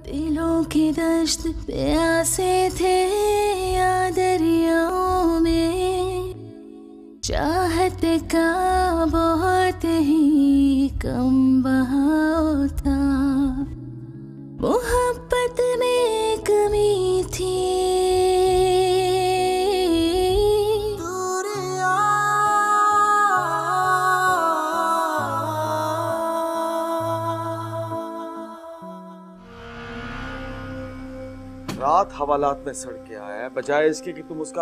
दिलों की दश्त प्यासे थे या दरियाओं में, चाहत का बहुत ही कम बहाव था, मोहब्बत में कमी थी। रात हवालात में सड़ के आया है, बजाय इसके कि तुम उसका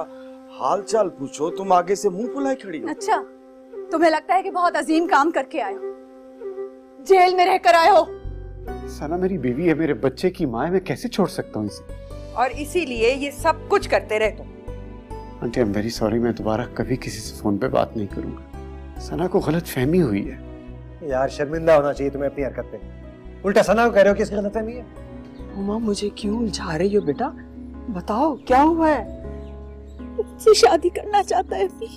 हाल चाल पूछो, तुम आगे से मुंह फुलाए खड़ी हो। अच्छा, तुम्हें लगता है कि बहुत अजीम काम करके आए हो, जेल में रहकर आए हो। सना मेरी बीवी है, मेरे बच्चे की माँ है, मैं कैसे छोड़ सकता हूँ इसे? और इसीलिए ये सब कुछ करते रहे तुम। Aunty, I am very sorry, मैं दोबारा कभी किसी से फोन पे बात नहीं करूंगा। सना को गलत फहमी हुई है। यार शर्मिंदा होना चाहिए तुम्हें अपनी हरकत पे। उल्टा सना को कह रहे हो कि इसकी गलत फहमी है। उमा, मुझे क्यों उलझा रही हो बेटा? बताओ क्या हुआ है? मुझसे शादी करना चाहता है अभी।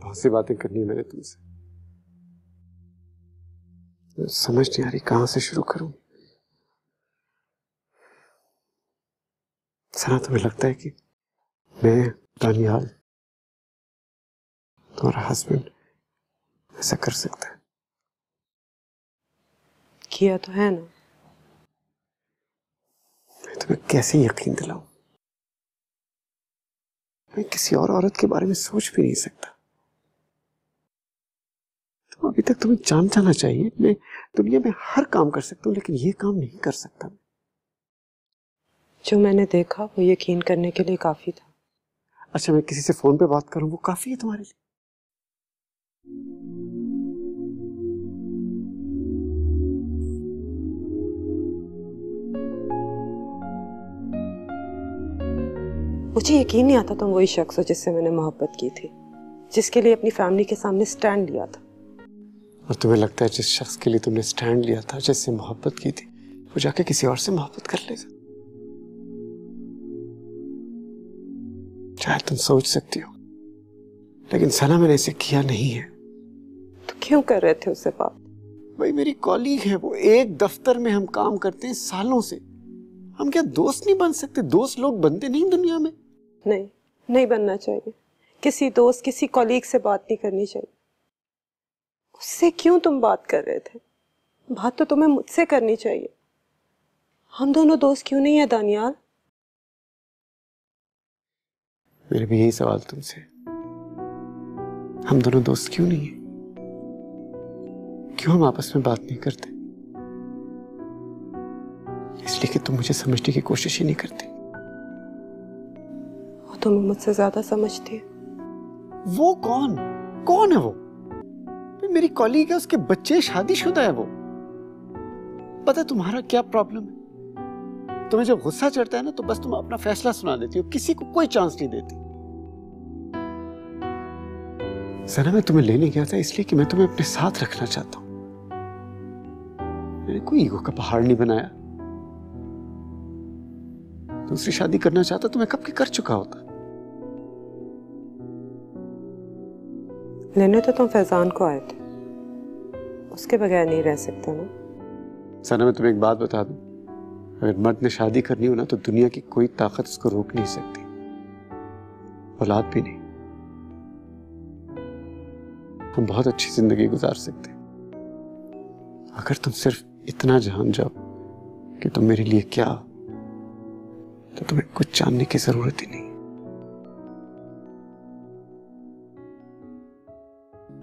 बहुत सी बातें करनी है मैंने तुमसे, समझ नहीं आ रही कहां से शुरू करूं। सना, तुम्हें लगता है कि मैं, दानियाल, तुम्हारा हस्बैंड ऐसा कर सकता है? किया तो है ना। मैं तुम्हें कैसे यकीन दिलाऊं? मैं किसी और औरत के बारे में सोच भी नहीं सकता। तो अभी तक तुम्हें जान जाना चाहिए, मैं दुनिया में हर काम कर सकता हूँ, लेकिन ये काम नहीं कर सकता। जो मैंने देखा वो यकीन करने के लिए काफी था। अच्छा, मैं किसी से फोन पे बात करूं वो काफी है तुम्हारे लिए? मुझे यकीन नहीं आता तुम वही शख्स हो जिससे मैंने मोहब्बत की थी, जिसके लिए अपनी फैमिली के सामने स्टैंड लिया था। और तुम्हें लगता है जिस शख्स के लिए तुमने स्टैंड लिया था, जिससे मोहब्बत की थी, वो जाके किसी और से मोहब्बत कर लेगा? शायद तुम सोच सकती हो, लेकिन सना, मैंने इसे किया नहीं है। तो क्यों कर रहे थे उससे बात? भाई, मेरी कॉलीग है वो, एक दफ्तर में हम काम करते हैं सालों से। हम क्या दोस्त नहीं बन सकते? दोस्त लोग बनते नहीं दुनिया में। नहीं, नहीं बनना चाहिए। किसी दोस्त, किसी कॉलीग से बात नहीं करनी चाहिए। उससे क्यों तुम बात कर रहे थे? बात तो तुम्हें मुझसे करनी चाहिए। हम दोनों दोस्त क्यों नहीं है दानियाल? मेरे भी यही सवाल तुमसे, हम दोनों दोस्त क्यों नहीं है? क्यों हम आपस में बात नहीं करते? इसलिए कि तुम मुझे समझने की कोशिश ही नहीं करती। वो तुम्हें मुझसे ज्यादा समझती है। वो कौन कौन है वो? मेरी कॉलीग है, उसके बच्चे, शादीशुदा है वो। पता है तुम्हारा क्या प्रॉब्लम है? तुम्हें जब गुस्सा चढ़ता है ना, तो बस तुम अपना फैसला सुना देती हो, किसी को कोई चांस नहीं देती। सना, मैं तुम्हें लेने गया था इसलिए कि मैं तुम्हें अपने साथ रखना चाहता हूं। मैंने कोई ईगो का पहाड़ नहीं बनाया। दूसरी शादी करना चाहता तो मैं कब की कर चुका होता। लेने तो तुम फैजान को आए थे, उसके बगैर नहीं रह सकते ना। सना, मैं तुम्हें एक बात बता दूं, अगर मर्द ने शादी करनी हो ना, तो दुनिया की कोई ताकत उसको रोक नहीं सकती, औलाद भी नहीं। हम बहुत अच्छी जिंदगी गुजार सकते हैं अगर तुम सिर्फ इतना जान जाओ कि तुम मेरे लिए क्या, तो तुम्हें कुछ जानने की जरूरत ही नहीं।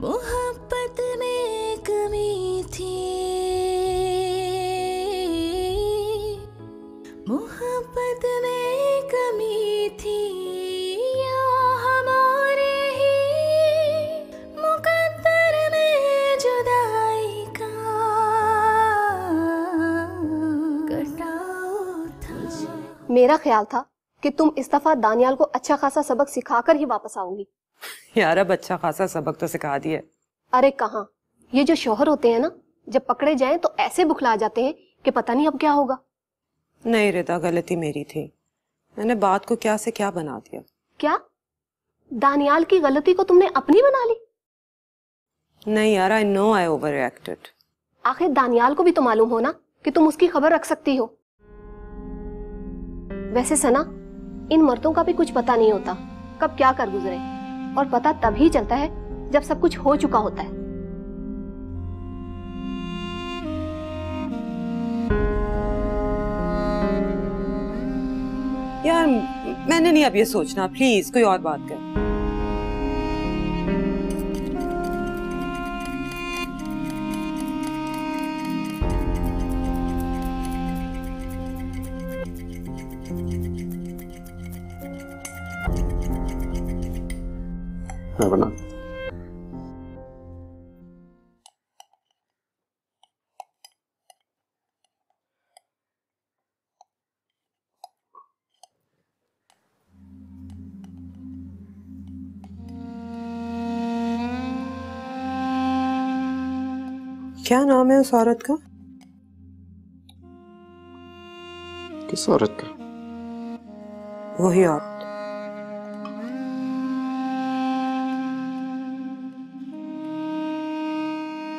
मोहब्बत में कमी थी। मेरा ख्याल था कि तुम इस दफा दानियाल को अच्छा खासा सबक सिखाकर ही वापस आओगी। यार अब अच्छा खासा सबक तो सिखा दिया। अरे कहाँ, ये जो शौहर होते हैं ना, जब पकड़े जाएं तो ऐसे बुखला जाते हैं कि पता नहीं अब क्या होगा। नहीं रिदा, गलती मेरी थी। मैंने बात को क्या से क्या बना दिया। क्या दानियाल की गलती को तुमने अपनी बना ली? नहीं यार, I know I over reacted. आखिर दानियाल को भी तो मालूम हो ना कि तुम उसकी खबर रख सकती हो। वैसे सना, इन मर्दों का भी कुछ पता नहीं होता कब क्या कर गुजरे, और पता तभी चलता है जब सब कुछ हो चुका होता है। यार मैंने नहीं अब ये सोचना, प्लीज कोई और बात कर। मैं बना। क्या नाम है उस औरत का? किस औरत का? वही औरत।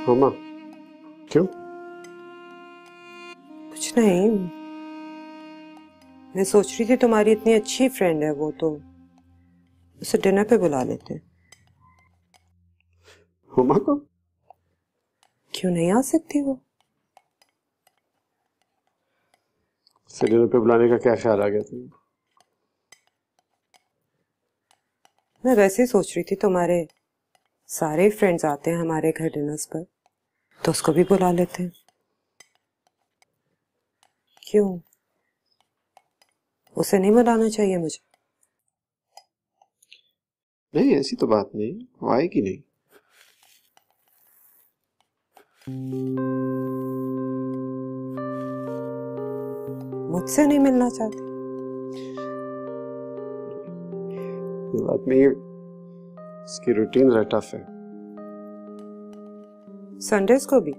हुमा, क्यों? कुछ नहीं, मैं सोच रही थी तुम्हारी इतनी अच्छी फ्रेंड है वो, तो उसे डिनर पे बुला लेते। हुमा को? क्यों नहीं आ सकती वो? उसे डिनर पे बुलाने का क्या ख्याल आ गया तुम्हें? मैं वैसे ही सोच रही थी तुम्हारे सारे फ्रेंड्स आते हैं हमारे घर डिनर्स पर, तो उसको भी बुला लेते हैं। क्यों, उसे नहीं बुलाना चाहिए मुझे? नहीं, ऐसी तो बात नहीं, वो आएगी नहीं। मुझसे नहीं मिलना चाहती? ये बात नहीं, इसकी रूटीन जरा टफ है। संडेज को भी?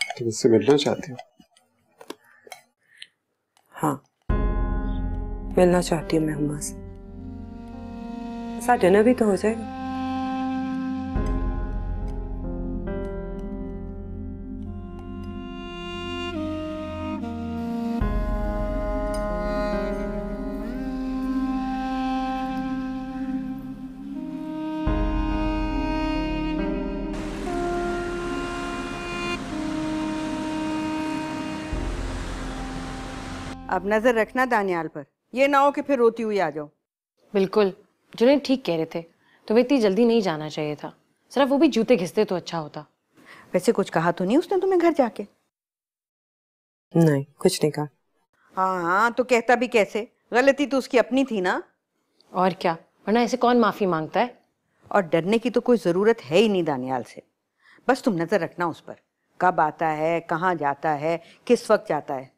तुम इससे मिलना चाहती हो? हाँ, मिलना चाहती हूँ मैं हुमा से। साथ डिनर भी तो हो जाएगा। अब नजर रखना दानियाल पर, ये ना हो कि फिर रोती हुई आ जाओ। बिल्कुल, जुनैद ठीक कह रहे थे, तुम्हें इतनी जल्दी नहीं जाना चाहिए था। सिर्फ वो भी जूते घिसते तो अच्छा होता। वैसे कुछ कहा तो नहीं उसने तुम्हें घर जाके? नहीं, कुछ नहीं कहा। हाँ हाँ, तो कहता भी कैसे, गलती तो उसकी अपनी थी ना। और क्या, वरना ऐसे कौन माफी मांगता है। और डरने की तो कोई जरूरत है ही नहीं दानियाल से। बस तुम नजर रखना उस पर, कब आता है, कहाँ जाता है, किस वक्त जाता है।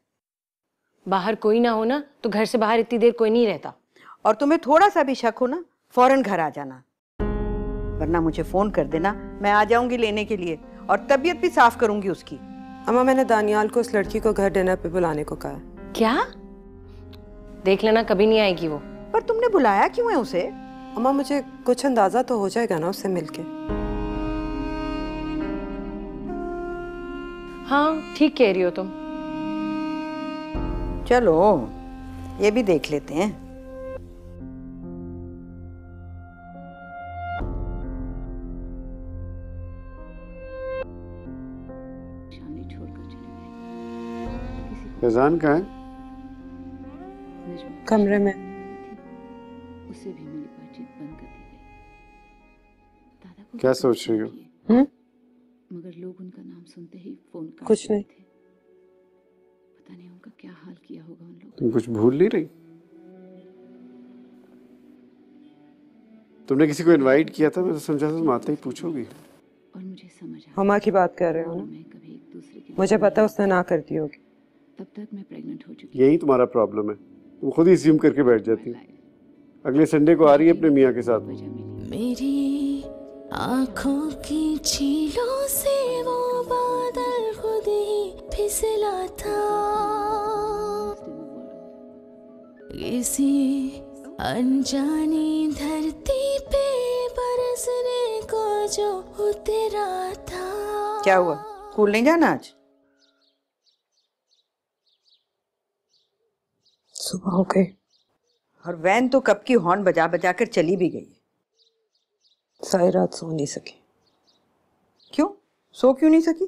बाहर कोई ना हो ना तो घर से बाहर इतनी देर कोई नहीं रहता। और तुम्हें थोड़ा सा भी शक हो ना, फौरन घर आ जाना, वरना मुझे फोन कर देना, मैं आ जाऊंगी लेने के लिए, और तबीयत भी साफ करूंगी उसकी। अम्मा, मैंने दानियाल को उस लड़की को घर डिनर पे बुलाने को कहा। क्या? देख लेना, कभी नहीं आएगी वो। पर तुमने बुलाया क्यों है उसे? अम्मा, मुझे कुछ अंदाजा तो हो जाएगा ना उससे मिलके। हाँ, ठीक कह रही हो तुम। चलो ये भी देख लेते हैं। फैजान कहाँ है? कमरे में। उसे भी मेरी बातचीत बंद कर दी गई। दादा को क्या सोच रही हो? मगर लोग उनका नाम सुनते ही फोन कर कुछ नहीं। पता नहीं उनका क्या हाल किया होगा उन लोगों। तुम कुछ भूल नहीं रही? तुमने किसी को इनवाइट किया था, मैं तो समझा तुम आते ही पूछोगी। और मुझे समझ आ हुमा की बात कर रहे हो ना? मैं कभी एक दूसरे के मुझे पता उसने ना कर दी होगी। तब तक मैं प्रेग्नेंट हो चुकी यही तुम्हारा प्रॉब्लम है, तुम खुद ही assume करके बैठ जाती हो। अगले संडे को आ रही है अपने मियाँ के साथ। मेरी आँखों की झीलों से वो बादल खुद ही फिसला था, किसी अनजानी धरती पे बरसने को जो उतरा था। क्या हुआ, स्कूल नहीं जाना आज? सुबह हो गई और वैन तो कब की हॉर्न बजा बजा कर चली भी गई। सारी रात सो नहीं सकी। क्यों, सो क्यों नहीं सकी?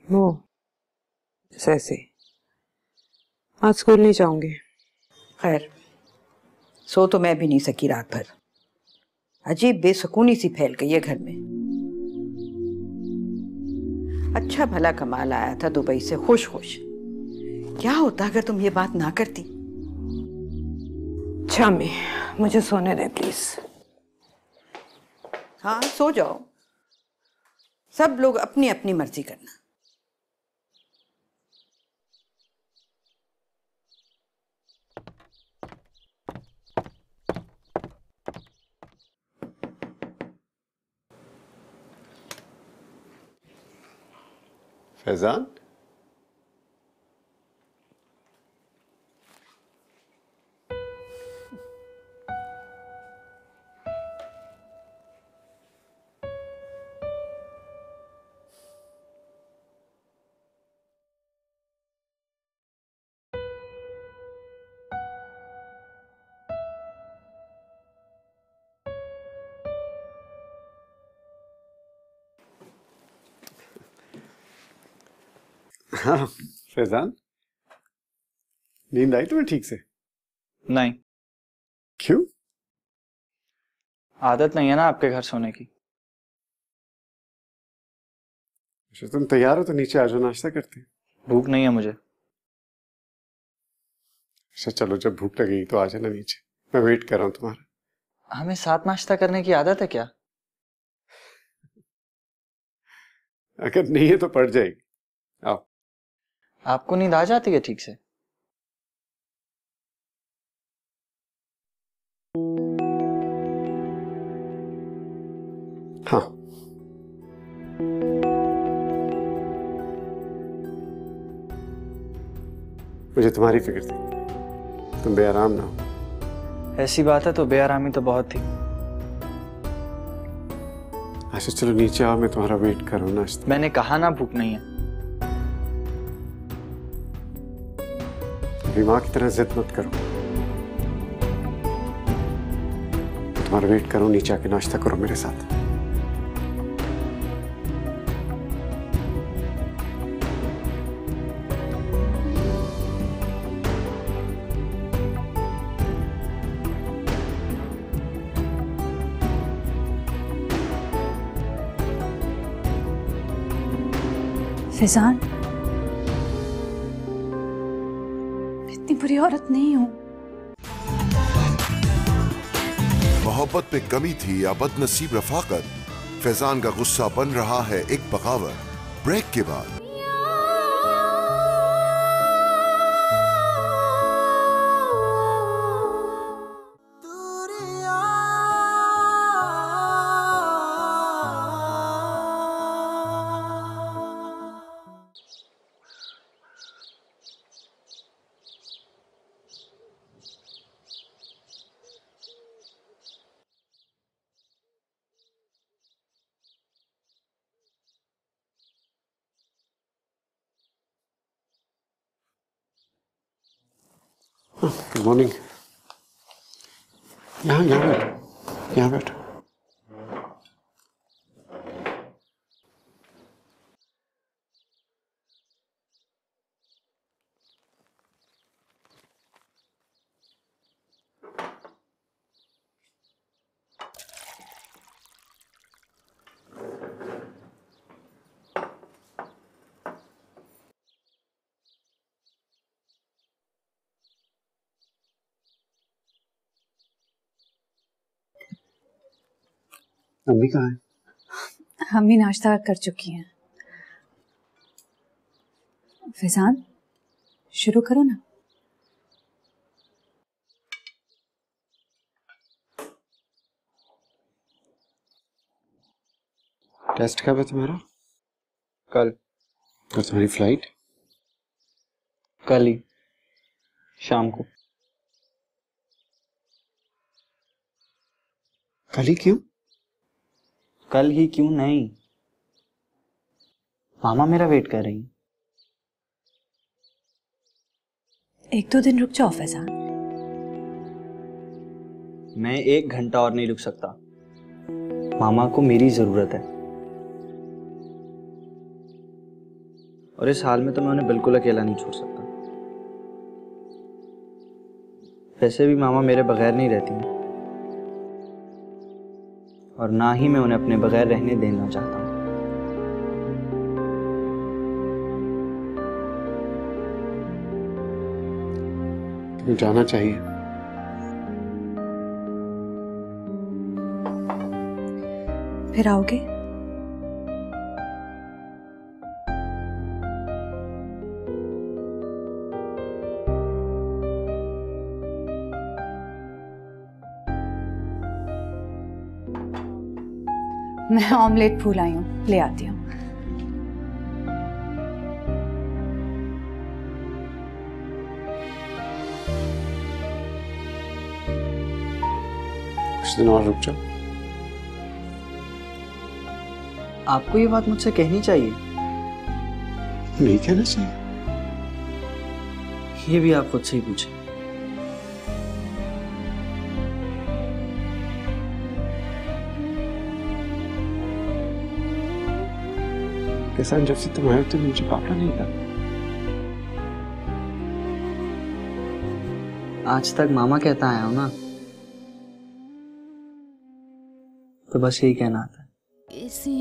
वो ऐसे ही। आज स्कूल नहीं जाऊंगी। खैर, सो तो मैं भी नहीं सकी रात भर। अजीब बेसुकूनी सी फैल गई है घर में। अच्छा भला कमाल आया था दुबई से खुश खुश। क्या होता अगर तुम ये बात ना करती? शामी, मुझे सोने दे प्लीज। हाँ, सो जाओ। सब लोग अपनी अपनी मर्जी करना। फैजान, हाँ फैजान, नींद आई तुम्हें ठीक से? नहीं। क्यों? आदत नहीं है ना आपके घर सोने की। अच्छा, तुम तैयार हो तो नीचे आ जाओ, नाश्ता करते हैं। भूख नहीं है मुझे। अच्छा चलो, जब भूख लगेगी तो आ जाना नीचे, मैं वेट कर रहा हूँ तुम्हारा। हमें साथ नाश्ता करने की आदत है क्या? अगर नहीं है तो पड़ जाएगी। आओ। आपको नींद आ जाती है ठीक से? हाँ। मुझे तुम्हारी फिक्र थी, तुम बेआराम ना हो। ऐसी बात है तो बेआरामी तो बहुत थी। अच्छा चलो नीचे आओ, मैं तुम्हारा वेट कर रहा हूँ नाश्ता। मैंने कहा ना भूख नहीं है। अभी माँ की तरह जिद मत करो। तुम्हारा वेट करो, नीचे आके नाश्ता करो मेरे साथ। फैजान, इतनी बुरी औरत नहीं हूं। मोहब्बत पे कमी थी या बदनसीब रफाकत, फैजान का गुस्सा बन रहा है एक बगावत। ब्रेक के बाद गुड मॉर्निंग। यहाँ बैठो, यहाँ बैठो। अम्मी कहाँ है? हम भी नाश्ता कर चुकी हैं। फैजान, शुरू करो ना। टेस्ट कब है तुम्हारा? कल। और तुम्हारी फ्लाइट? कल ही शाम को। कल ही क्यों? कल ही क्यों नहीं, मामा मेरा वेट कर रही हैं। 1-2 दिन रुक जाओ फैजान। मैं 1 घंटा और नहीं रुक सकता, मामा को मेरी जरूरत है। और इस हाल में तो मैं उन्हें बिल्कुल अकेला नहीं छोड़ सकता। वैसे भी मामा मेरे बगैर नहीं रहती हैं, और ना ही मैं उन्हें अपने बगैर रहने देना चाहता हूँ। तुम्हें जाना चाहिए। फिर आओगे? मैं ऑमलेट फूल आई हूँ, ले आती हूँ। कुछ दिन और रुक जाओ। आपको ये बात मुझसे कहनी चाहिए। नहीं कहना चाहिए। ये भी आप खुद से ही पूछें। किसान, जब से तुम आए हो तो मुझे पापा नहीं था। आज तक मामा कहता आया हूं ना, तो बस यही कहना आता है। किसी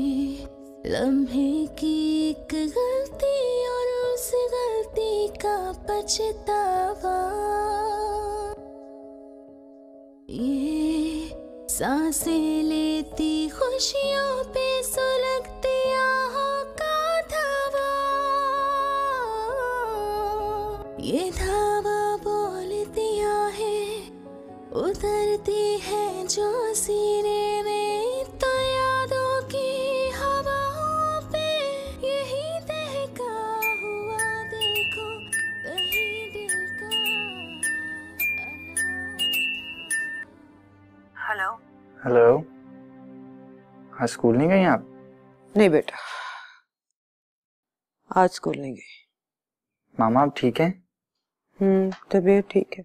लम्हे की एक गलती और उस गलती का पछतावा, ये सांसें लेती खुशियों पे सुलगती आहों का धावा, ये धावा बोलती आहें उतरती है जो सीने में, तो यादों की हवाओं पे यही दहका हुआ देखो कहीं दिल का हेलो। हेलो, आज स्कूल नहीं गई आप? नहीं बेटा, आज स्कूल नहीं गई। मामा आप ठीक हैं? तबीयत ठीक है।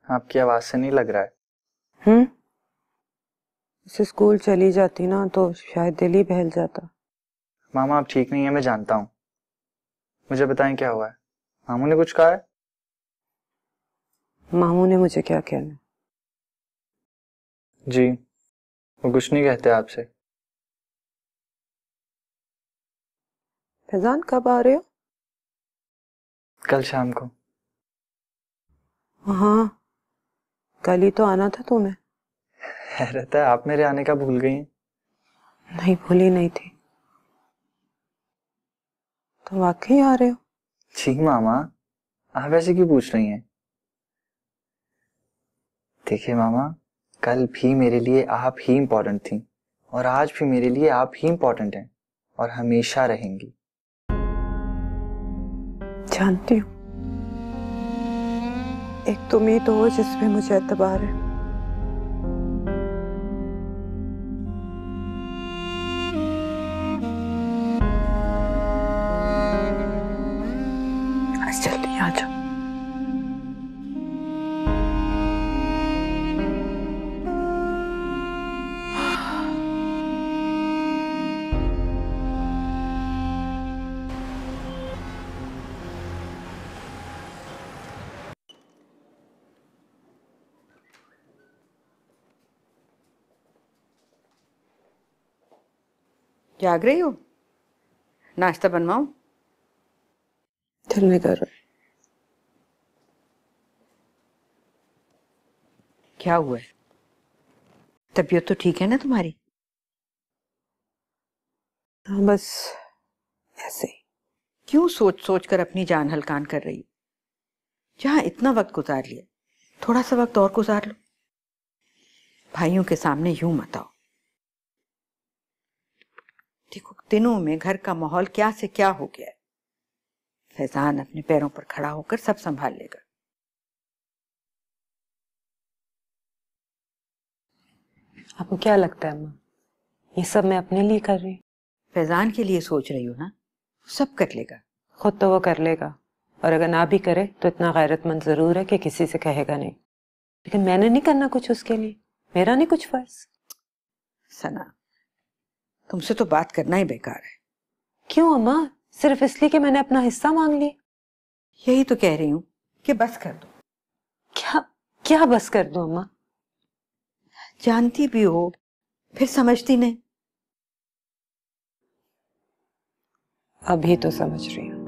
आपकी आवाज से नहीं लग रहा है। इसे स्कूल चली जाती ना तो शायद दिल ही बहल जाता। मामा आप ठीक नहीं है, मैं जानता हूँ। मुझे बताएं क्या हुआ है? मामू ने कुछ कहा है? मामू ने मुझे क्या कहना? जी, वो कुछ नहीं कहते आपसे। फैजान कब आ रहे हो? कल शाम को। हाँ, कल ही तो आना था तुम्हें। हैरत है, आप मेरे आने का भूल गई हैं। नहीं, भूली नहीं थी। तो वाकई आ रहे हो? जी मामा, आप ऐसे क्यों पूछ रही हैं? देखिए मामा, कल भी मेरे लिए आप ही इम्पोर्टेंट थी, और आज भी मेरे लिए आप ही इम्पोर्टेंट हैं, और हमेशा रहेंगी। जानती हूँ, एक तुम ही तो हो जिसमें मुझे एतबार है। आज जल्दी आ जाओ। जाग रही हो? नाश्ता बनवाऊं? दिल नहीं कर रहा। क्या हुआ है? तबीयत तो ठीक है ना तुम्हारी? हाँ, बस ऐसे ही। क्यों सोच सोच कर अपनी जान हलकान कर रही हो? जहां इतना वक्त गुजार लिया, थोड़ा सा वक्त और गुजार लो। भाइयों के सामने यूं मत आओ। देखो दिनों में घर का माहौल क्या से क्या हो गया है। फैजान अपने पैरों पर खड़ा होकर सब संभाल लेगा। आपको क्या लगता है अम्मा, ये सब मैं अपने लिए कर रही हूँ? फैजान के लिए सोच रही हो ना, सब कर लेगा। खुद तो वो कर लेगा, और अगर ना भी करे तो इतना गैरतमंद जरूर है कि किसी से कहेगा नहीं। लेकिन मैंने नहीं करना कुछ उसके लिए, मेरा नहीं कुछ फर्ज। सना, तुमसे तो बात करना ही बेकार है। क्यों अम्मा? सिर्फ इसलिए कि मैंने अपना हिस्सा मांग लिया? यही तो कह रही हूँ कि बस कर दो। क्या क्या बस कर दो अम्मा? जानती भी हो फिर समझती नहीं। अभी तो समझ रही हूँ।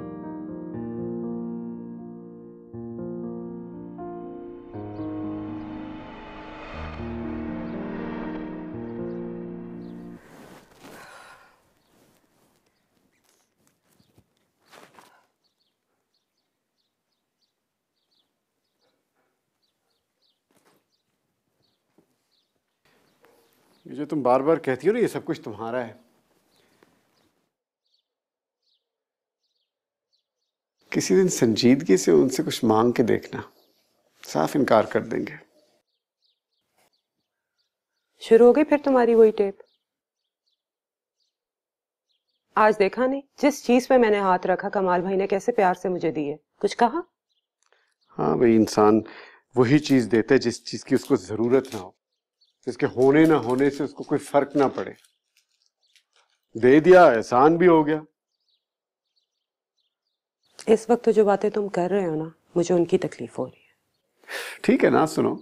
ये जो तुम बार बार कहती हो ना, ये सब कुछ तुम्हारा है। किसी दिन संजीदगी से उनसे कुछ मांग के देखना, साफ इनकार कर देंगे। शुरू हो गई फिर तुम्हारी वही टेप? आज देखा नहीं जिस चीज पे मैंने हाथ रखा कमाल भाई ने कैसे प्यार से मुझे दी है। कुछ कहा? हाँ भाई, इंसान वही चीज देता है जिस चीज की उसको जरूरत ना हो, जिसके होने ना होने से उसको कोई फर्क ना पड़े। दे दिया, एहसान भी हो गया। इस वक्त तो जो बातें तुम कर रहे हो ना, मुझे उनकी तकलीफ हो रही है। ठीक है ना, सुनो,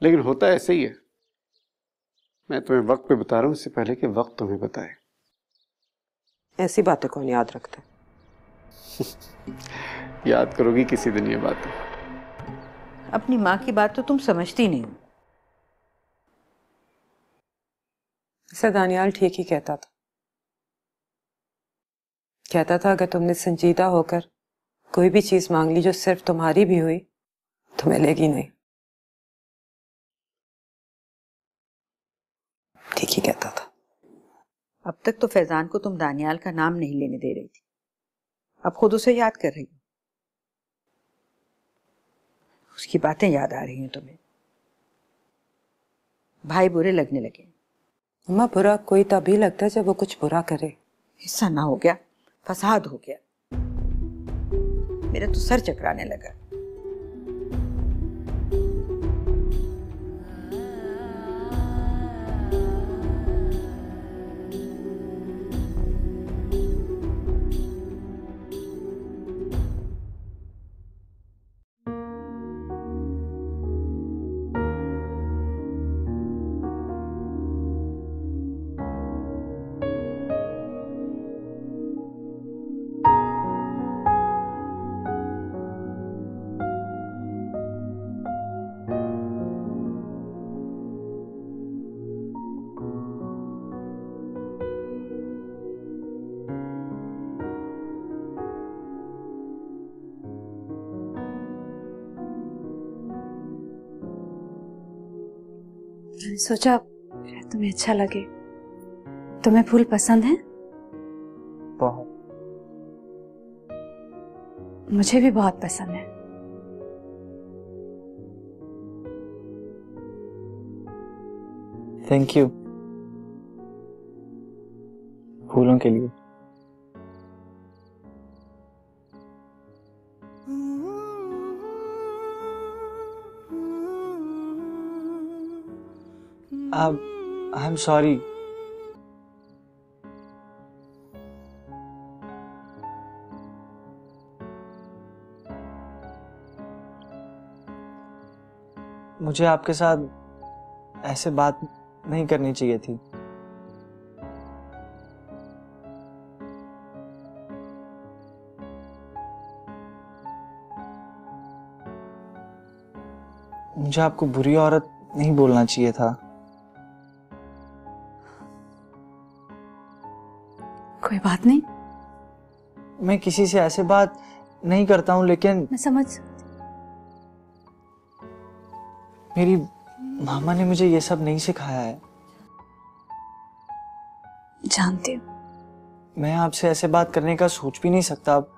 लेकिन होता ऐसे ही है। मैं तुम्हें वक्त पे बता रहा हूँ, इससे पहले कि वक्त तुम्हें बताए। ऐसी बातें कौन याद रखता है? याद करोगी किसी दिन ये बातें। अपनी माँ की बात तो तुम समझती नहीं हो। दानियाल ठीक ही कहता था। कहता था अगर तुमने संजीदा होकर कोई भी चीज मांग ली जो सिर्फ तुम्हारी भी हुई तो मिलेगी नहीं। ठीक ही कहता था। अब तक तो फैजान को तुम दानियाल का नाम नहीं लेने दे रही थी, अब खुद उसे याद कर रही हो। उसकी बातें याद आ रही हैं तुम्हें। भाई बुरे लगने लगे। अम्मा, बुरा कोई तभी लगता है जब वो कुछ बुरा करे। हिस्सा ना हो गया, फसाद हो गया। मेरा तो सर चकराने लगा। सोचा तुम्हें अच्छा लगे। तुम्हें फूल पसंद है? बहुत। मुझे भी बहुत पसंद है। थैंक यू फूलों के लिए। I am sorry. मुझे आपके साथ ऐसे बात नहीं करनी चाहिए थी। मुझे आपको बुरी औरत नहीं बोलना चाहिए था। कोई बात नहीं, मैं किसी से ऐसे बात नहीं करता हूँ, लेकिन मैं समझ मेरी मामा ने मुझे ये सब नहीं सिखाया है। जानती हूँ। मैं आपसे ऐसे बात करने का सोच भी नहीं सकता अब।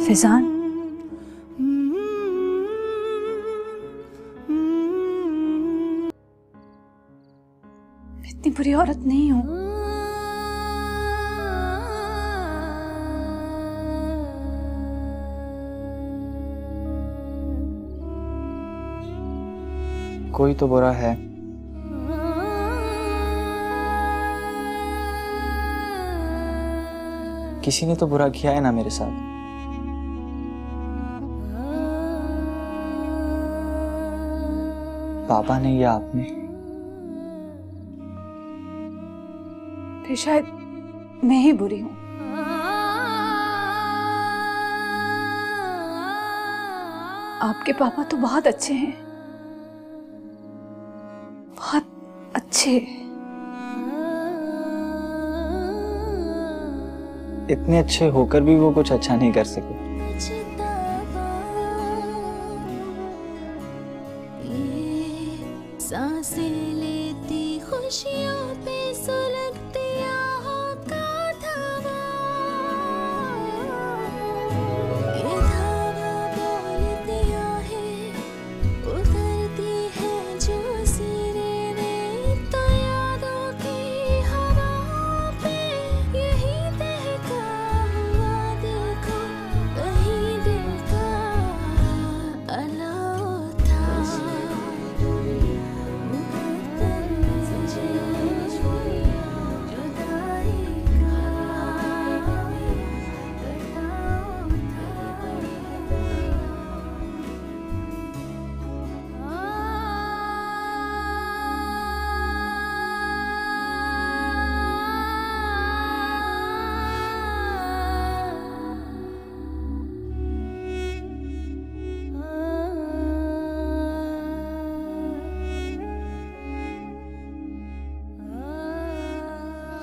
फैजान, मैं इतनी बुरी औरत नहीं हूं। कोई तो बुरा है। किसी ने तो बुरा किया है ना मेरे साथ। पापा ने या आपने। फिर शायद मैं ही बुरी हूं। आपके पापा तो बहुत अच्छे हैं, बहुत अच्छे। इतने अच्छे होकर भी वो कुछ अच्छा नहीं कर सके। सांसें लेती खुशियों पे सुलगती आहों का धावा, ये धावा बोलती आहें उतरती है जो सिरे में, तो यादों की हवाओं पे यही दहका हुआ देखो कहीं दिल का अलाव था।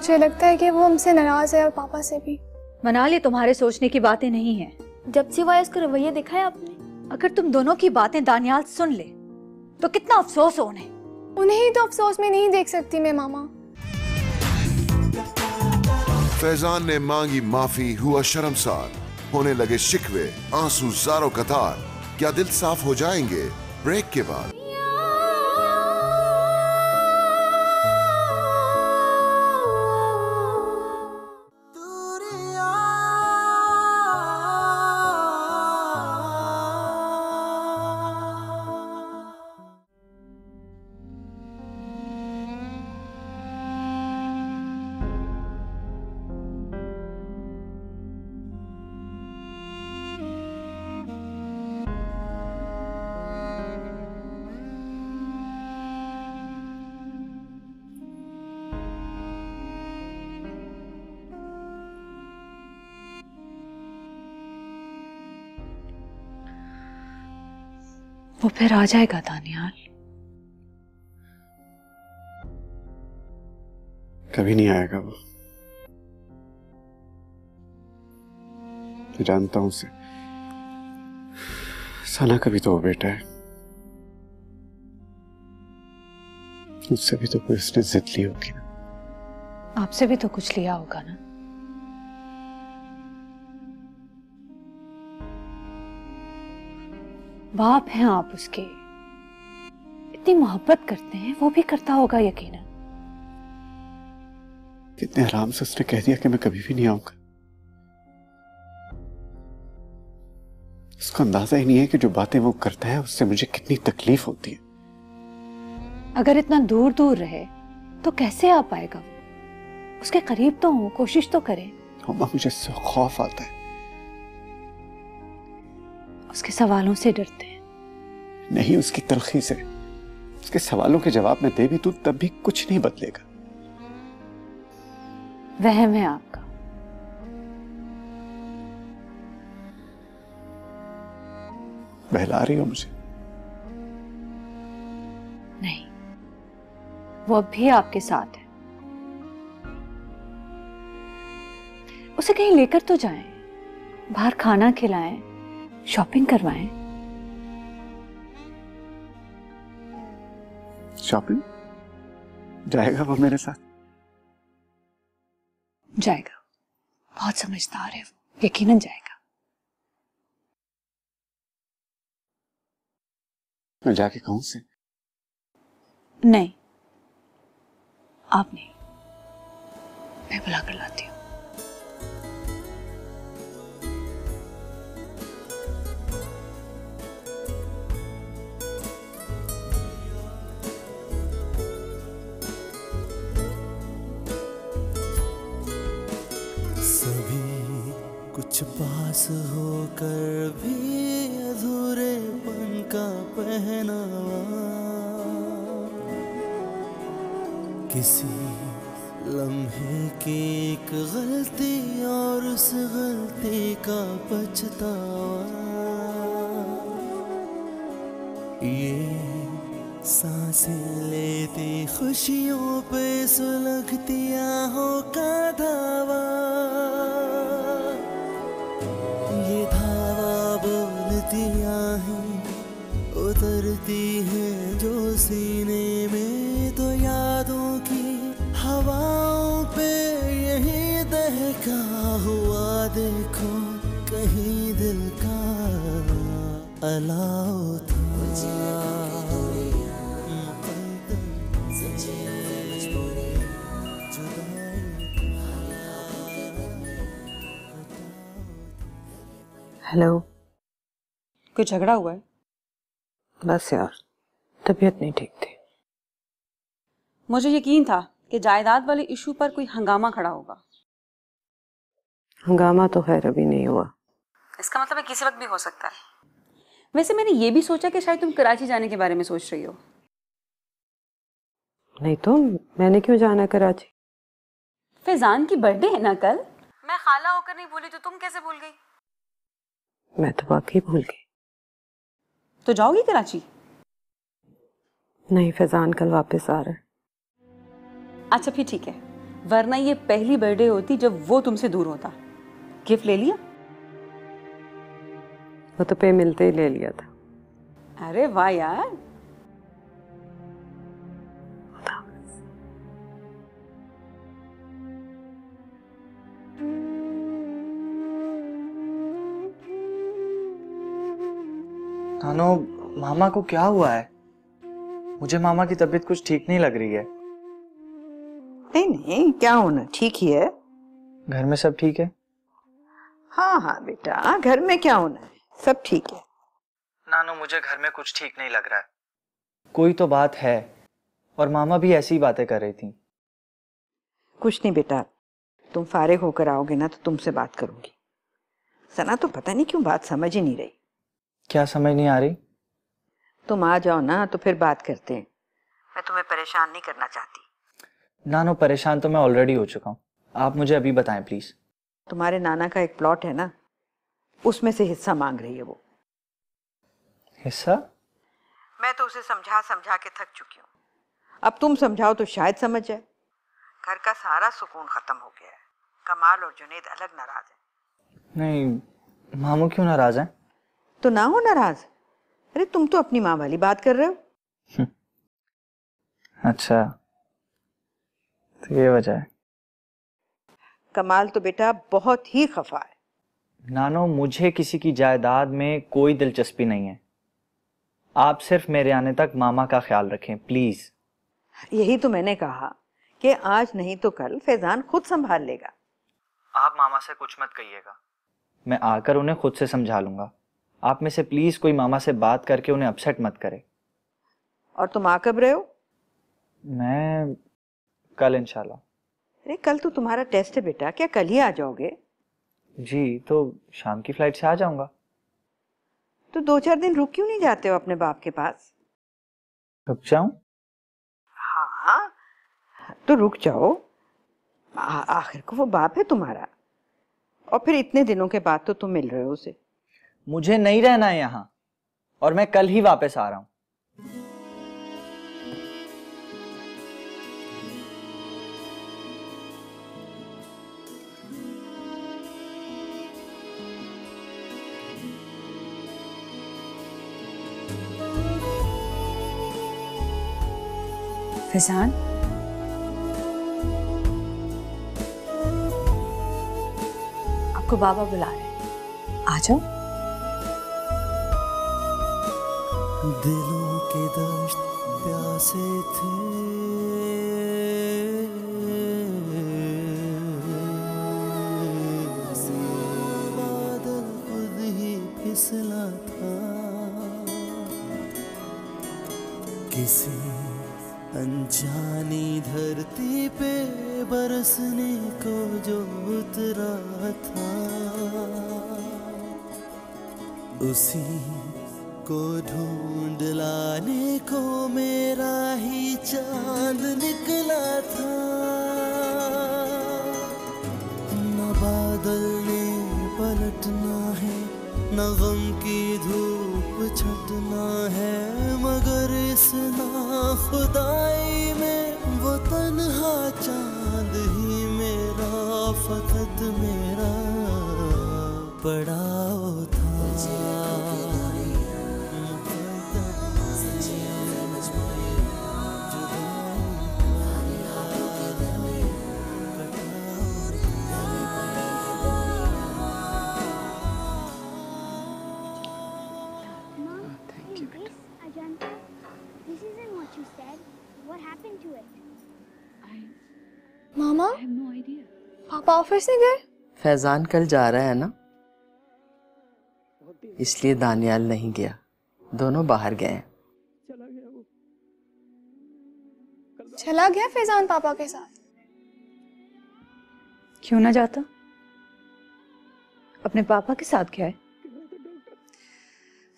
मुझे लगता है कि वो हमसे नाराज है और पापा से भी। मना ले, तुम्हारे सोचने की बातें नहीं है। जब सिवाय उसका रवैया देखा है आपने? अगर तुम दोनों की बातें दानियाल सुन ले तो कितना अफसोस हो उन्हें ही तो अफसोस में नहीं देख सकती मैं मामा। फैजान ने मांगी माफी, हुआ शर्मसार, होने लगे शिकवे, आंसू ज़ारो कतार। क्या दिल साफ हो जाएंगे ब्रेक के बाद? वो फिर आ जाएगा दानियाल। कभी नहीं आएगा वो। मैं जानता हूं उसे। सना का भी तो वो बेटा है। उससे भी तो कोई उसने जिद ली होगी ना। आपसे भी तो कुछ लिया होगा ना। बाप हैं आप उसके, इतनी मोहब्बत करते हैं, वो भी करता होगा यकीनन। कितने आराम से उसने कह दिया कि मैं कभी भी नहीं आऊंगा। उसको अंदाजा ही नहीं है कि जो बातें वो करता है उससे मुझे कितनी तकलीफ होती है। अगर इतना दूर दूर रहे तो कैसे आ पाएगा वो? उसके करीब तो हो, कोशिश तो करें। अम्मा मुझे इससे खौफ आता है। उसके सवालों से डरते हैं? नहीं, उसकी तलखी से। उसके सवालों के जवाब मैं दे भी दूं तब भी कुछ नहीं बदलेगा। वहम है आपका। बहला रही हो मुझे? नहीं, वो अब भी आपके साथ है। उसे कहीं लेकर तो जाएं, बाहर खाना खिलाएं, शॉपिंग करवाएं। शॉपिंग? जाएगा वो मेरे साथ? जाएगा, बहुत समझदार है वो, यकीनन जाएगा। मैं जाके कहूं से? नहीं, आप नहीं, मैं बुला कर लाती हूँ। सभी कुछ पास होकर भी अधूरेपन का पहनावा, किसी लम्हे की एक गलती और उस गलती का पछतावा, ये सांसें लेती खुशियों पे सुलगती आहों का धावा, ये धावा बोलती आहें उतरती हैं जो सीने में, तो यादों की हवाओं पे यही दहका हुआ देखो कहीं दिल का अलाव था। हेलो। कोई झगड़ा हुआ है? बस यार, तबीयत नहीं ठीक थी। मुझे यकीन था कि जायदाद वाले इशू पर कोई हंगामा खड़ा होगा। हंगामा तो खैर अभी नहीं हुआ। इसका मतलब है किसी वक्त भी हो सकता है। वैसे मैंने ये भी सोचा कि शायद तुम कराची जाने के बारे में सोच रही हो। नहीं तो मैंने क्यों जाना कराची? फैजान की बर्थडे है ना कल। मैं खाला होकर नहीं भूली तो तुम कैसे भूल गई? मैं तो वाकई भूल गई। तो जाओगी कराची? नहीं, फैजान कल वापस आ रहा है। अच्छा फिर ठीक है, वरना ये पहली बर्थडे होती जब वो तुमसे दूर होता। गिफ्ट ले लिया? वो तो पे मिलते ही ले लिया था। अरे वाह यार। नानो, मामा को क्या हुआ है? मुझे मामा की तबीयत कुछ ठीक नहीं लग रही है। नहीं नहीं, क्या होना, ठीक ही है। घर में सब ठीक है? हाँ हाँ बेटा, घर में क्या होना है, सब ठीक है। नानो, मुझे घर में कुछ ठीक नहीं लग रहा है। कोई तो बात है, और मामा भी ऐसी ही बातें कर रही थी। कुछ नहीं बेटा, तुम फारिग होकर आओगे ना तो तुमसे बात करूंगी। सना तो पता नहीं क्यों बात समझ ही नहीं रही। क्या समझ नहीं आ रही? तुम आ जाओ ना तो फिर बात करते हैं। मैं तुम्हें परेशान नहीं करना चाहती। नानो, परेशान तो मैं ऑलरेडी हो चुका हूँ। आप मुझे अभी बताएं प्लीज। तुम्हारे नाना का एक प्लॉट है ना, उसमें से हिस्सा मांग रही है वो। हिस्सा? मैं तो उसे समझा समझा के थक चुकी हूँ। अब तुम समझाओ तो शायद समझ जाए। घर का सारा सुकून खत्म हो गया है। कमाल और जुनेद अलग नाराज है। नहीं, मामू क्यों नाराज हैं? तो ना हो नाराज। अरे तुम तो अपनी माँ वाली बात कर रहे हो। अच्छा, तो ये वजह है। कमाल तो बेटा बहुत ही खफा है। नानो, मुझे किसी की जायदाद में कोई दिलचस्पी नहीं है। आप सिर्फ मेरे आने तक मामा का ख्याल रखें प्लीज। यही तो मैंने कहा कि आज नहीं तो कल फैजान खुद संभाल लेगा। आप मामा से कुछ मत कहिएगा, मैं आकर उन्हें खुद से समझा लूंगा। आप में से प्लीज कोई मामा से बात करके उन्हें अपसेट मत करे। और तुम आ कब रहे हो? मैं कल इंशाल्लाह। अरे कल तो तुम्हारा टेस्ट है बेटा, क्या कल ही आ जाओगे? जी, तो शाम की फ्लाइट से आ जाऊंगा। तो 2-4 दिन रुक क्यों नहीं जाते हो अपने बाप के पास? रुक जाऊं? हाँ तो रुक जाओ। आखिर को वो बाप है तुम्हारा, और फिर इतने दिनों के बाद तो तुम मिल रहे हो उसे। मुझे नहीं रहना है यहाँ, और मैं कल ही वापस आ रहा हूँ। फैजान, आपको बाबा बुला रहे हैं, आ जाओ। दिलों के दश्त प्यासे थे, बादल खुद ही फिसला था, किसी अनजानी धरती पे बरसने को जो उतरा था, उसी को ढूंढ लाने को मेरा ही चांद निकला था। न बादल ने पलटना है, न गम की धूप छटना है, मगर इस नाखुदाई में वो तन्हा चांद ही मेरा, फकत मेरा पड़ाव था। मामा, पापा ऑफिस नहीं गए? फैजान कल जा रहा है ना, इसलिए दानियाल नहीं गया, दोनों बाहर गए हैं। चला गया फैजान पापा के साथ? क्यों ना जाता? अपने पापा के साथ गया है।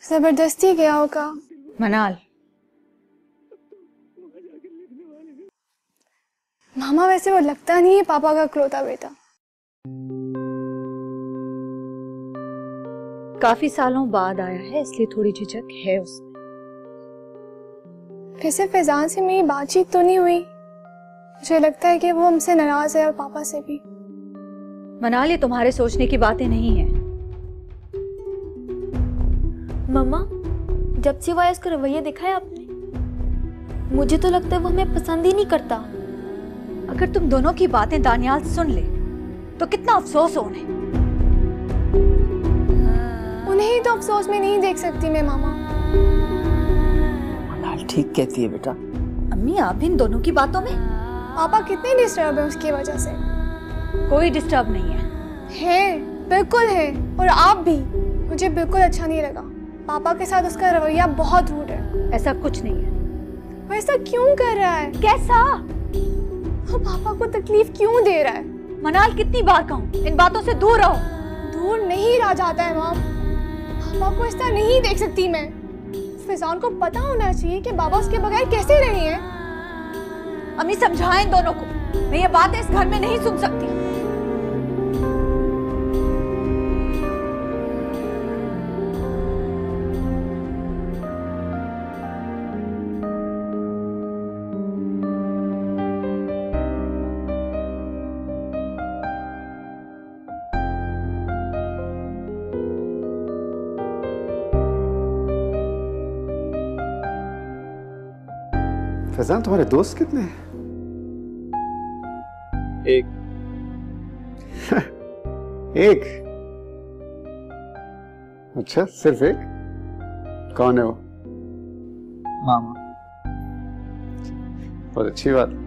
जबरदस्ती गया होगा। मनाल, मामा वैसे वो लगता नहीं है पापा का इकलौता बेटा। काफी सालों बाद आया है, इसलिए थोड़ी झिझक है उसमें। वैसे फैजान से मेरी बातचीत तो नहीं हुई, मुझे लगता है कि वो हमसे नाराज है और पापा से भी। मनाल, ये तुम्हारे सोचने की बातें नहीं है। मम्मा, जब से वायस का रवैया देखा है आपने, मुझे तो लगता है वो हमें पसंद ही नहीं करता। अगर तुम दोनों की बातें दानियाल सुन ले तो कितना अफसोस हो उन्हें। उन्हें ही तो अफसोस में नहीं देख सकती मैं मामा। मनाल ठीक कहती है बेटा। अम्मी, आप भी इन दोनों की बातों में। पापा कितने डिस्टर्ब है उसकी वजह से। कोई डिस्टर्ब नहीं है, बिल्कुल है, और आप भी। मुझे बिल्कुल अच्छा नहीं लगा, पापा के साथ उसका रवैया बहुत रूड है। ऐसा कुछ नहीं है। वो ऐसा क्यों कर रहा है? कैसा? वो पापा को तकलीफ क्यों दे रहा है? मनाल, कितनी बार कहूं, इन बातों से दूर रहो। दूर नहीं रहा जाता है माम, पापा को इस तरह नहीं देख सकती मैं। फैजान को पता होना चाहिए कि बाबा उसके बगैर कैसे रहे हैं। अम्मी, समझाएं दोनों को, मैं ये बातें इस घर में नहीं सुन सकती। फैजान, तुम्हारे दोस्त कितने हैं? एक। एक? अच्छा, सिर्फ एक? कौन है वो? मामा। बहुत अच्छी बात।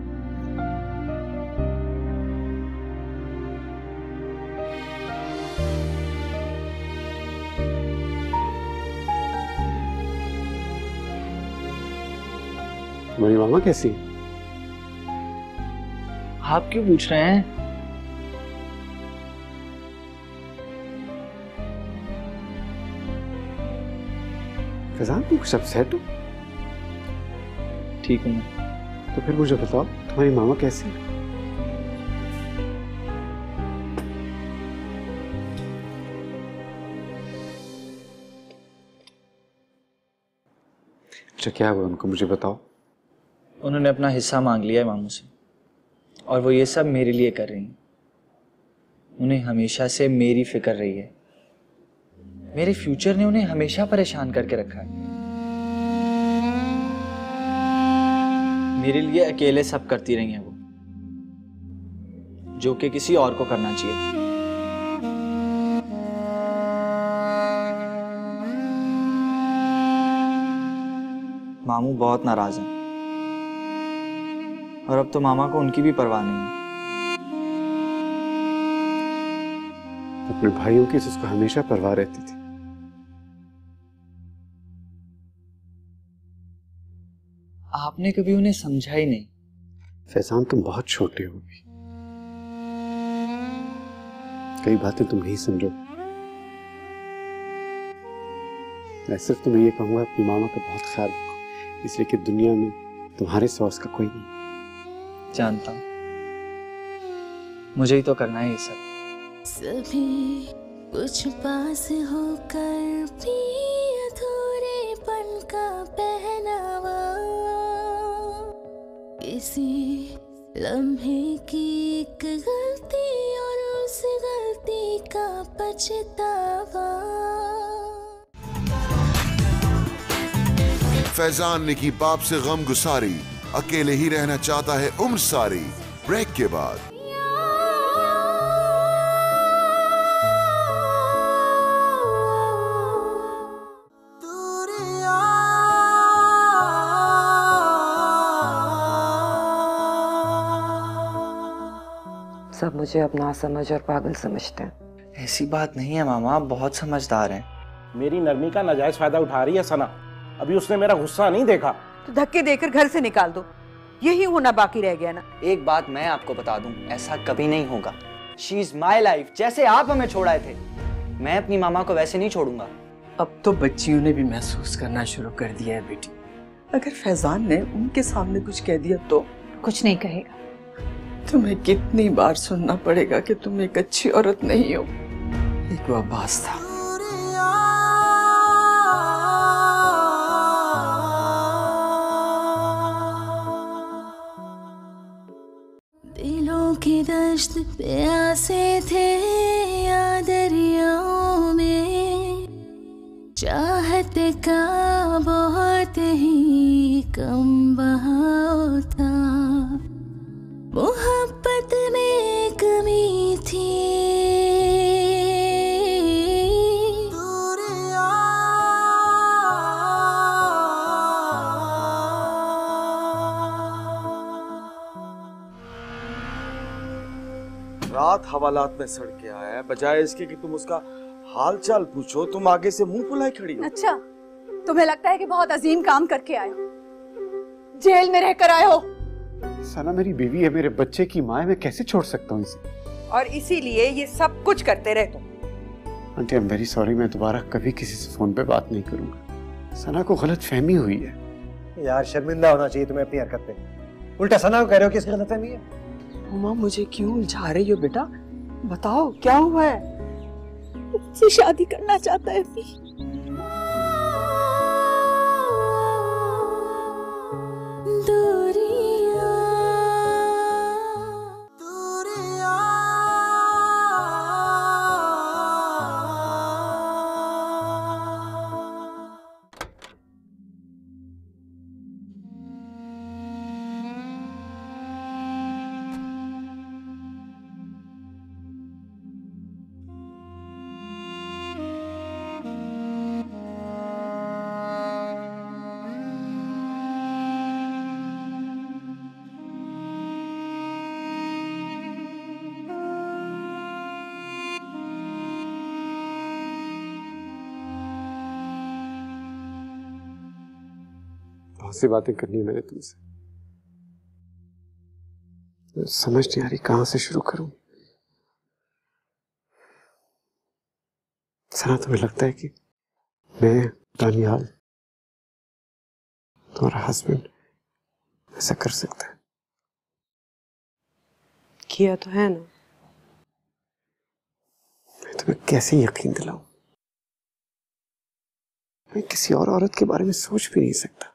तुम्हारी मामा कैसी है? आप क्यों पूछ रहे हैं? फैजान, तुम कुछ अपसेट हो? ठीक हूँ मैं। तो फिर मुझे बताओ, तुम्हारी मामा कैसी है? अच्छा, क्या हुआ उनको, मुझे बताओ। उन्होंने अपना हिस्सा मांग लिया है मामू से, और वो ये सब मेरे लिए कर रही हैं। उन्हें हमेशा से मेरी फिक्र रही है। मेरे फ्यूचर ने उन्हें हमेशा परेशान करके रखा है। मेरे लिए अकेले सब करती रही हैं वो, जो कि किसी और को करना चाहिए। मामू बहुत नाराज हैं और अब तो मामा को उनकी भी परवाह नहीं है। अपने भाइयों की उसको हमेशा परवाह रहती थी। आपने कभी उन्हें समझा ही नहीं। फैजान, तुम बहुत छोटे हो अभी, कई बातें तुम नहीं समझो। मैं सिर्फ तुम्हें ये कहूंगा, अपनी मामा का बहुत ख्याल रखो, इसलिए कि दुनिया में तुम्हारे सिवा उसका कोई नहीं। जानता हूं, मुझे ही तो करना है ये सब। सभी कुछ पास होकर भी अधूरेपन का पहनावा, किसी लम्हे की एक गलती और उस गलती का पछतावा। फैजान ने की बाप से गम गुसारी, अकेले ही रहना चाहता है उम्र सारी। ब्रेक के बाद सब मुझे अब ना समझ और पागल समझते हैं। ऐसी बात नहीं है मामा, आप बहुत समझदार हैं। मेरी नरमी का नाजायज फायदा उठा रही है सना। अभी उसने मेरा गुस्सा नहीं देखा तो धक्के देकर घर से निकाल दो, यही होना बाकी रह गया ना। एक बात मैं आपको बता दूं, ऐसा कभी नहीं होगा। She is my life. जैसे आप हमें छोड़ाए थे, मैं अपनी मामा को वैसे नहीं छोड़ूंगा। अब तो बच्चियों ने भी महसूस करना शुरू कर दिया है बेटी। अगर फैजान ने उनके सामने कुछ कह दिया तो? कुछ नहीं कहेगा। तुम्हें कितनी बार सुनना पड़ेगा कि तुम एक अच्छी औरत नहीं हो। एक वो अब्बास था, दिलों की दश्त पे आसे थे या दरियाओं में, चाहत का बहुत ही कम बहाव था, मोहब्बत में कमी थी। रात हवालात में सड़ के आया है, बजाय इसके कि तुम उसका हाल चाल पूछो, तुम आगे से मुंह फुलाए खड़ी हो। अच्छा, तुम्हें लगता है कि बहुत अजीम काम करके आए हो, जेल में रहकर आए हो। सना मेरी बीवी है, मेरे बच्चे की माँ है, मैं कैसे छोड़ सकता हूँ इसे? और इसीलिए ये सब कुछ करते रहे तुम। Aunty, I am very sorry, मैं दोबारा कभी किसी से फोन पे बात नहीं करूंगा। सना को गलत फहमी हुई है। यार शर्मिंदा होना चाहिए तुम्हें अपनी हरकत पे। उल्टा सना को कह रहे हो कि इसकी गलतफहमी है। मामा मुझे क्यों उलझा रही हो बेटा? बताओ क्या हुआ है? मुझसे शादी करना चाहता है अभी। बहुत सी बातें करनी है मैंने तुमसे, समझ नहीं आ रही कहां से शुरू करूं। सना, तुम्हें लगता है कि मैं, दानियाल, तुम्हारा हस्बैंड ऐसा कर सकता है? किया तो है ना। मैं तुम्हें कैसे यकीन दिलाऊं? मैं किसी और औरत के बारे में सोच भी नहीं सकता।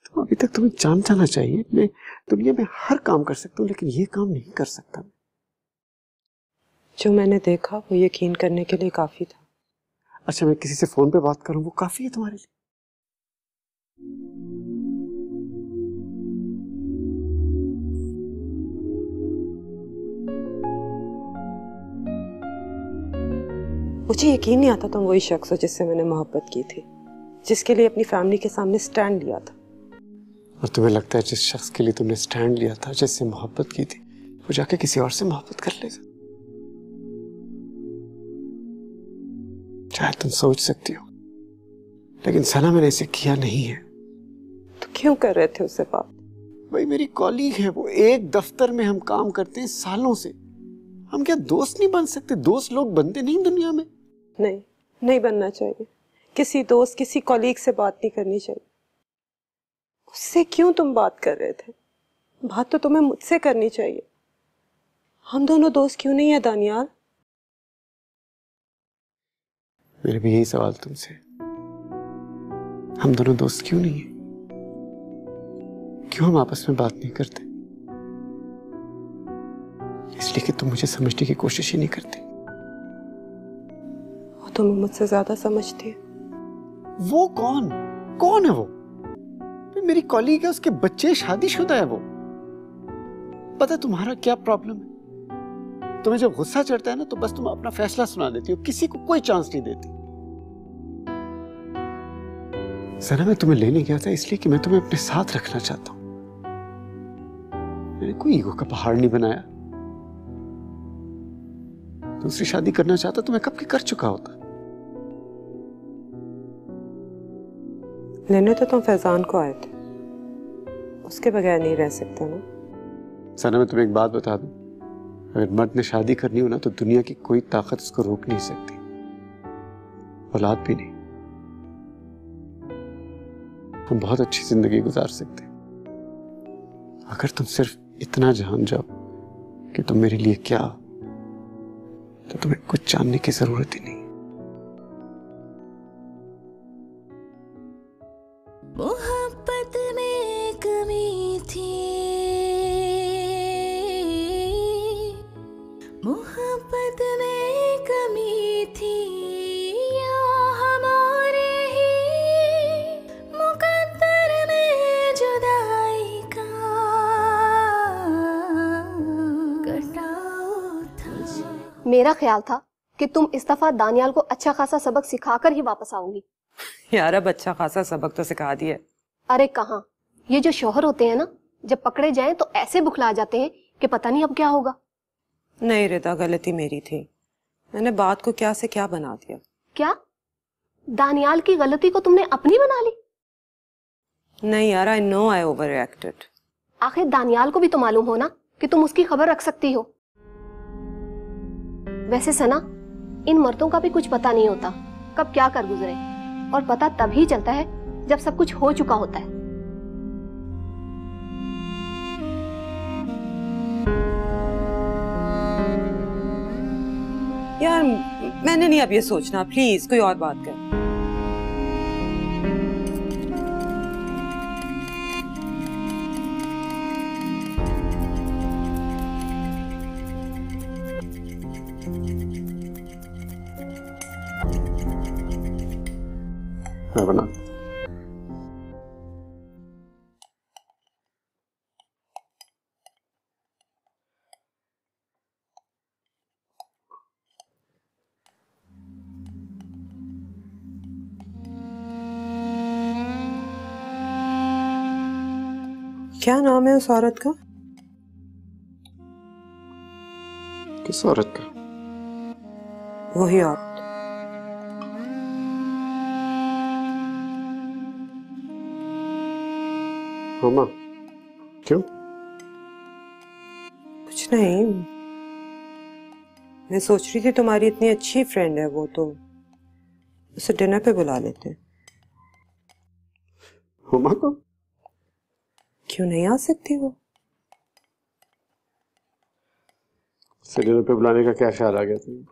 तो अभी तक तुम्हें जान जाना चाहिए, मैं दुनिया में हर काम कर सकता हूँ, लेकिन ये काम नहीं कर सकता। जो मैंने देखा वो यकीन करने के लिए काफी था। अच्छा, मैं किसी से फोन पे बात करूं वो काफी है तुम्हारे लिए? मुझे यकीन नहीं आता तुम वही शख्स हो जिससे मैंने मोहब्बत की थी, जिसके लिए अपनी फैमिली के सामने स्टैंड लिया था। और तुम्हें लगता है जिस शख्स के लिए तुमने स्टैंड लिया था, जिससे मोहब्बत की थी, वो जाके किसी और से मोहब्बत कर लेगा? शायद तुम सोच सकती हो, लेकिन सना मैंने इसे किया नहीं है। तो क्यों कर रहे थे उससे बात? भाई मेरी कॉलीग है वो, एक दफ्तर में हम काम करते हैं सालों से। हम क्या दोस्त नहीं बन सकते? दोस्त लोग बनते नहीं दुनिया में। नहीं, नहीं बनना चाहिए। किसी दोस्त, किसी कॉलीग से बात नहीं करनी चाहिए। उससे क्यों तुम बात कर रहे थे? बात तो तुम्हें मुझसे करनी चाहिए। हम दोनों दोस्त क्यों नहीं है दानियाल? मेरे भी यही सवाल तुमसे, हम दोनों दोस्त क्यों नहीं है? क्यों हम आपस में बात नहीं करते? इसलिए कि तुम मुझे समझने की कोशिश ही नहीं करती। वो तुम्हें मुझसे ज्यादा समझती है। वो कौन? कौन है वो? मेरी कॉलीग है, उसके बच्चे, शादीशुदा है वो। पता है तुम्हारा क्या प्रॉब्लम है? तुम्हें जब गुस्सा चढ़ता है ना, तो बस तुम अपना फैसला सुना देती हो, किसी को कोई चांस नहीं देती। सना, मैं तुम्हें लेने गया था इसलिए कि मैं तुम्हें अपने साथ रखना चाहता हूं। मैंने कोई ईगो का पहाड़ नहीं बनाया। दूसरी शादी करना चाहता तो मैं कब की कर चुका होता। लेने तो तुम फैजान को आए थे, उसके बगैर नहीं रह सकता ना। सना, मैं तुम्हें एक बात बता दूं, अगर मर्द ने शादी करनी हो ना, तो दुनिया की कोई ताकत उसको रोक नहीं सकती, औलाद भी नहीं। हम बहुत अच्छी जिंदगी गुजार सकते हैं अगर तुम सिर्फ इतना जान जाओ कि तुम मेरे लिए क्या, तो तुम्हें कुछ जानने की जरूरत ही नहीं। मोहब्बत में कमी थी, मोहब्बत में कमी थी, या हमारे ही मुकद्दर में जुदाई का कटाव था। मेरा ख्याल था कि तुम इस दफा दानियाल को अच्छा खासा सबक सिखाकर ही वापस आओगी। यार अब अच्छा खासा सबक तो सिखा दिया। अरे कहाँ, ये जो शौहर होते हैं ना, जब पकड़े जाएं तो ऐसे बुखला जाते हैं कि पता नहीं अब क्या होगा। नहीं रिदा, गलती मेरी थी। मैंने बात को क्या से क्या बना दिया। क्या दानियाल की गलती को तुमने अपनी बना ली? नहीं यार, I know I over reacted. आखिर दानियाल को भी तो मालूम हो ना कि तुम उसकी खबर रख सकती हो। वैसे सना, इन मर्दों का भी कुछ पता नहीं होता कब क्या कर गुजरे, और पता तभी चलता है जब सब कुछ हो चुका होता है। यार मैंने नहीं अब ये सोचना, प्लीज कोई और बात कर। मैं बना क्या नाम है उस औरत का? किस औरत का? वही औरत। मामा, क्यों? कुछ नहीं, मैं सोच रही थी तुम्हारी इतनी अच्छी फ्रेंड है वो, तो उसे डिनर पे बुला लेते हैं। हुमा को? क्यों नहीं आ सकती वो? उसे डिनर पे बुलाने का क्या ख्याल आ गया तुम्हें?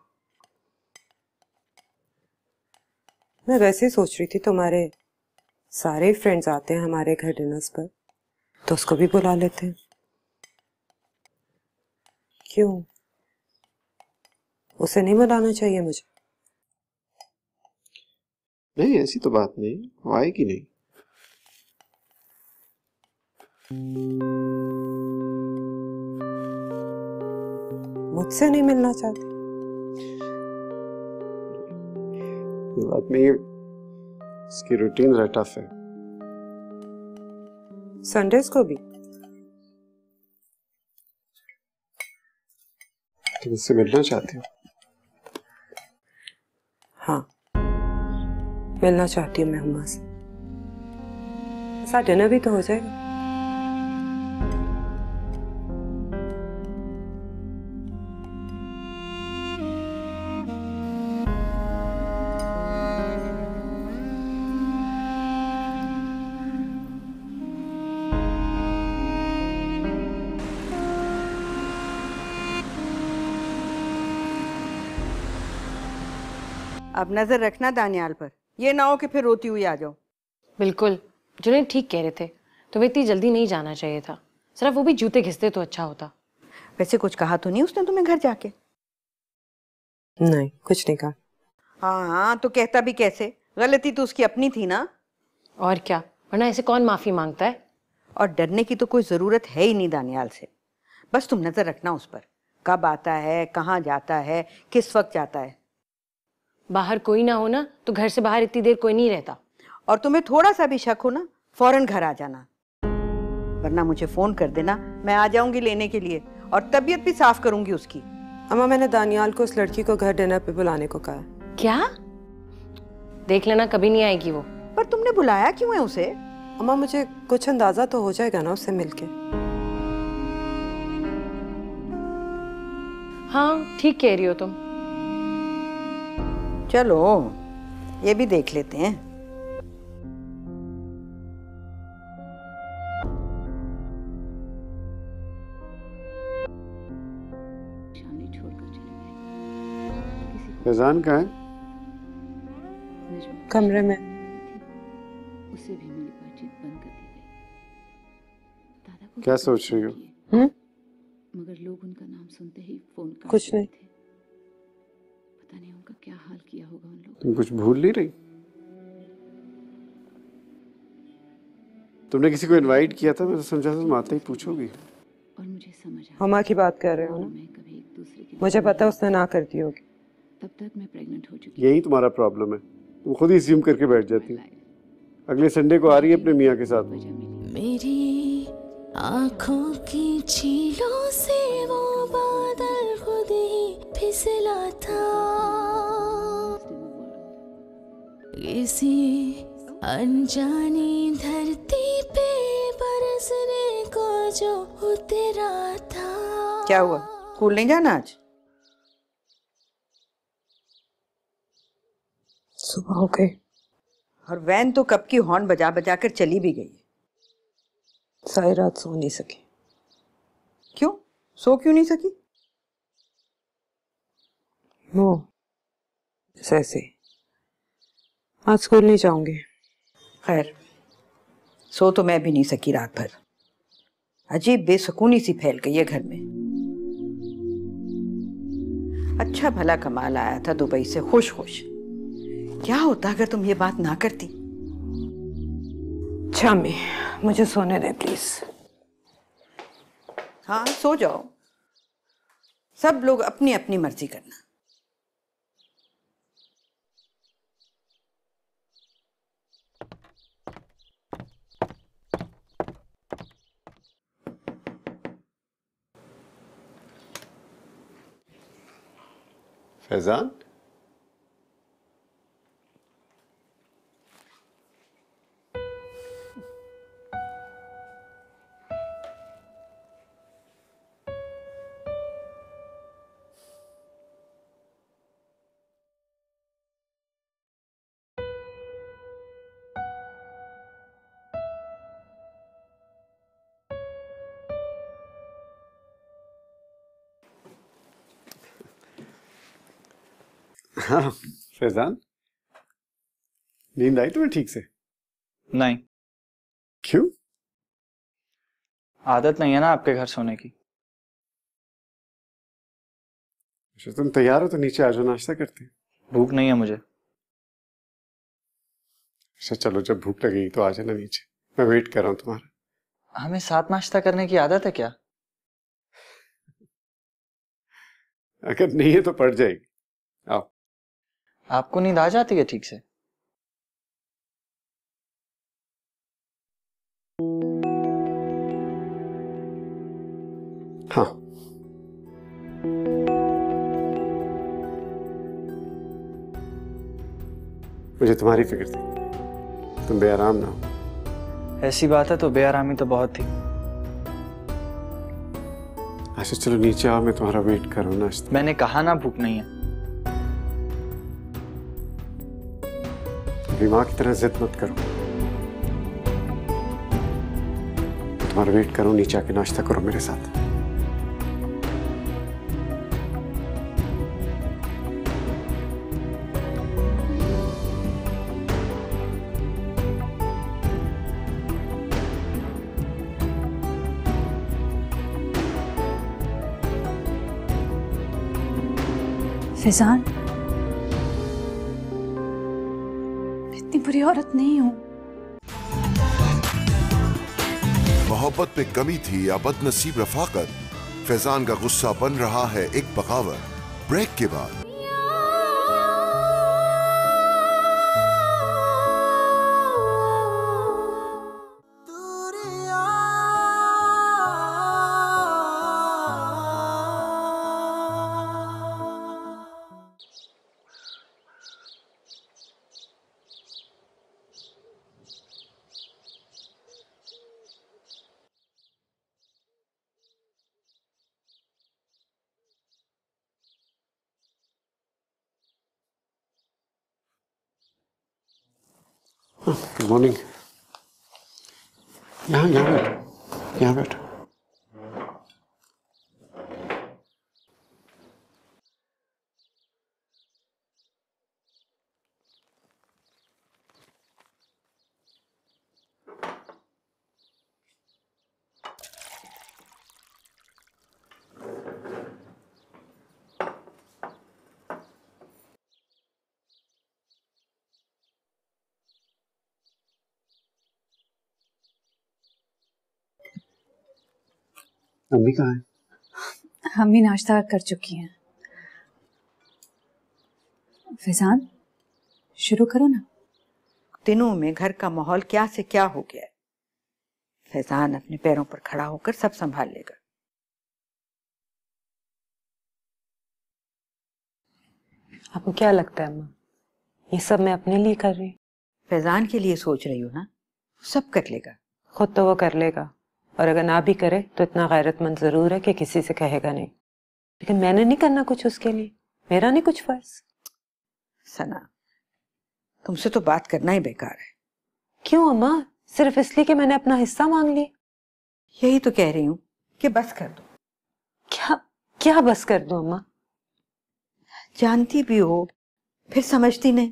मैं वैसे ही सोच रही थी तुम्हारे सारे फ्रेंड्स आते हैं हमारे घर डिनर्स पर, तो उसको भी बुला लेते हैं। क्यों, उसे नहीं बुलाना चाहिए मुझे? नहीं, ऐसी तो बात नहीं, वो आएगी नहीं। मुझसे नहीं मिलना चाहती? ये बात नहीं है, इसकी रूटीन जरा टफ है। संडेज को भी तुम इससे मिलना चाहती हो? हाँ, मिलना चाहती हूँ मैं हुमा से। साथ डिनर भी तो हो जाएगा। अब नजर रखना दानियाल पर, ये ना हो कि फिर रोती हुई आ जाओ। बिल्कुल, जुनैद ठीक कह रहे थे, तुम्हें इतनी जल्दी नहीं जाना चाहिए था। सिर्फ वो भी जूते घिसते तो अच्छा होता। वैसे कुछ कहा तो नहीं उसने तुम्हें घर जाके? नहीं, कुछ नहीं कहा। हाँ, तो कहता भी कैसे, गलती तो उसकी अपनी थी ना। और क्या, वरना ऐसे कौन माफी मांगता है। और डरने की तो कोई जरूरत है ही नहीं दानियाल से। बस तुम नजर रखना उस पर, कब आता है, कहाँ जाता है, किस वक्त जाता है। बाहर कोई ना हो ना तो घर से बाहर इतनी देर कोई नहीं रहता। और तुम्हें थोड़ा सा भी शक हो ना, फौरन घर आ जाना, वरना मुझे फोन कर देना, मैं आ जाऊंगी लेने के लिए और तबीयत भी साफ करूंगी उसकी। अम्मा, मैंने दानियाल को उस लड़की को घर डिनर पे बुलाने को कहा। क्या? देख लेना, कभी नहीं आएगी वो। पर तुमने बुलाया क्यों है उसे? अम्मा, मुझे कुछ अंदाजा तो हो जाएगा ना उससे मिलके। हाँ, ठीक कह रही हो तुम। चलो ये भी देख लेते हैं। फैजान कहाँ है? कमरे में। उसे भी मेरी बातचीत बंद कर दी गई। दादा को क्या सोच रही हो? मगर लोग उनका नाम सुनते ही फोन काट कुछ नहीं। पता नहीं उनका क्या हाल किया होगा उन लोगों। तुम कुछ भूल नहीं रही? तुमने किसी को इनवाइट किया था, मैं तो समझा था तुम आते ही पूछोगी। और मुझे समझ आया हुमा की बात कर रहे हो ना? मुझे पता है उसने ना कर दी होगी। तब तक मैं प्रेग्नेंट हो चुकी। यही तुम्हारा प्रॉब्लम है, तुम खुद ही अज्यूम करके बैठ जाती हो। अगले संडे को आ रही है अपने मियाँ के साथ। मेरी आँखों की झीलों से वो बादल खुद ही फिसला था, किसी अनजानी धरती पे बरसने को जो उतरा था। क्या हुआ, स्कूल नहीं जाना आज? सुबह हो गई और वैन तो कब की हॉर्न बजा बजा कर चली भी गई। सारी रात सो नहीं सकी। क्यों, सो क्यों नहीं सकी? वो ऐसे आज स्कूल नहीं जाऊंगी। खैर, सो तो मैं भी नहीं सकी रात भर। अजीब बेसुकूनी सी फैल गई है घर में। अच्छा भला कमाल आया था दुबई से खुश खुश। क्या होता अगर तुम ये बात ना करती? शामी, मुझे सोने दे प्लीज। हाँ, सो जाओ। सब लोग अपनी अपनी मर्जी करना। फैजान, हाँ फैजान, नींद आई तुम्हें ठीक से? नहीं। क्यों? आदत नहीं है ना आपके घर सोने की। अच्छा, तुम तैयार हो तो नीचे आ जाओ, नाश्ता करते हैं। भूख नहीं है मुझे। अच्छा चलो, जब भूख लगेगी तो आ जाना नीचे, मैं वेट कर रहा हूँ तुम्हारा। हमें साथ नाश्ता करने की आदत है क्या? अगर नहीं है तो पड़ जाएगी। आओ। आपको नींद आ जाती है ठीक से? हाँ। मुझे तुम्हारी फिक्र थी, तुम बेआराम ना हो। ऐसी बात है तो बेआरामी तो बहुत थी। अच्छा चलो नीचे आओ, मैं तुम्हारा वेट करूँ नाश्ता। मैंने कहा ना भूख नहीं है। अभी माँ की तरह जिद मत करो। तुम्हारा वेट करूँ, नीचे आके नाश्ता करो मेरे साथ। फैजान, इतनी बुरी औरत नहीं हूं। मोहब्बत में कमी थी या बदनसीब रफाकत, फैजान का गुस्सा बन रहा है एक बगावत। ब्रेक के बाद गुड मॉर्निंग। यहाँ बैठो, यहाँ बैठो। अम्मी कहाँ है? हम भी नाश्ता कर चुकी हैं। फैजान, शुरू करो ना। दिनों में घर का माहौल क्या से क्या हो गया है। फैजान अपने पैरों पर खड़ा होकर सब संभाल लेगा। आपको क्या लगता है अम्मा, ये सब मैं अपने लिए कर रही हूँ? फैजान के लिए सोच रही हूँ ना, सब कर लेगा। खुद तो वो कर लेगा, और अगर ना भी करे तो इतना गैरतमंद जरूर है कि किसी से कहेगा नहीं। लेकिन मैंने नहीं करना कुछ उसके लिए, मेरा नहीं कुछ फर्ज। सना, तुमसे तो बात करना ही बेकार है। क्यों अम्मा? सिर्फ इसलिए कि मैंने अपना हिस्सा मांग लिया? यही तो कह रही हूँ कि बस कर दो। क्या क्या बस कर दो अम्मा? जानती भी हो फिर समझती नहीं।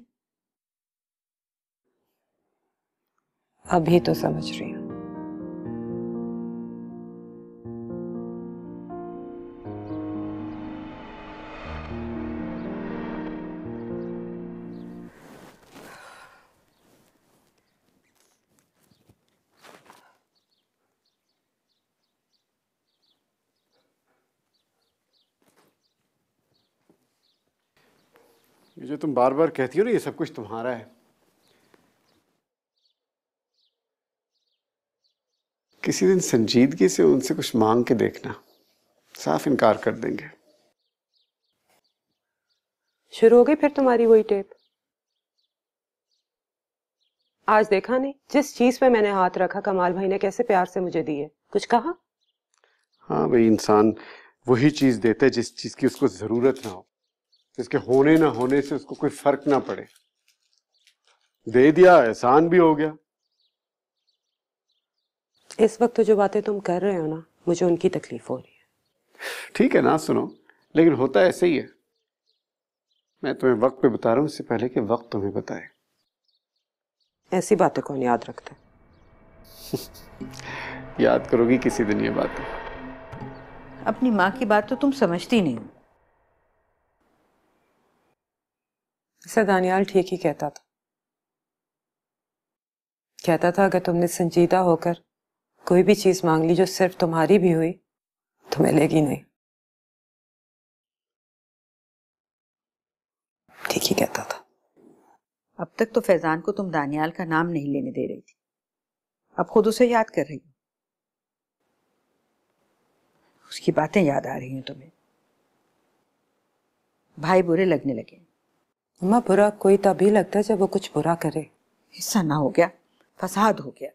अभी तो समझ रही हूँ। ये जो तुम बार बार कहती हो ना ये सब कुछ तुम्हारा है, किसी दिन संजीदगी से उनसे कुछ मांग के देखना, साफ इनकार कर देंगे। शुरू हो गई फिर तुम्हारी वही टेप। आज देखा नहीं जिस चीज पे मैंने हाथ रखा कमाल भाई ने कैसे प्यार से मुझे दी है। कुछ कहा? हाँ भाई, इंसान वही चीज देता है जिस चीज की उसको जरूरत ना हो, जिसके होने ना होने से उसको कोई फर्क ना पड़े। दे दिया, एहसान भी हो गया। इस वक्त तो जो बातें तुम कर रहे हो ना, मुझे उनकी तकलीफ हो रही है। ठीक है ना, सुनो, लेकिन होता ऐसे ही है। मैं तुम्हें वक्त पे बता रहा हूँ इससे पहले कि वक्त तुम्हें बताए। ऐसी बातें कौन याद रखता है? याद करोगी किसी दिन ये बातें। अपनी माँ की बात तो तुम समझती नहीं हो। ऐसा दानियाल ठीक ही कहता था। कहता था अगर तुमने संजीदा होकर कोई भी चीज मांग ली जो सिर्फ तुम्हारी भी हुई तो मिलेगी नहीं। ठीक ही कहता था। अब तक तो फैजान को तुम दानियाल का नाम नहीं लेने दे रही थी, अब खुद उसे याद कर रही हो। उसकी बातें याद आ रही हैं तुम्हें। भाई बुरे लगने लगे। अम्मा बुरा कोई तभी लगता है जब वो कुछ बुरा करे। हिस्सा ना हो गया, फसाद हो गया।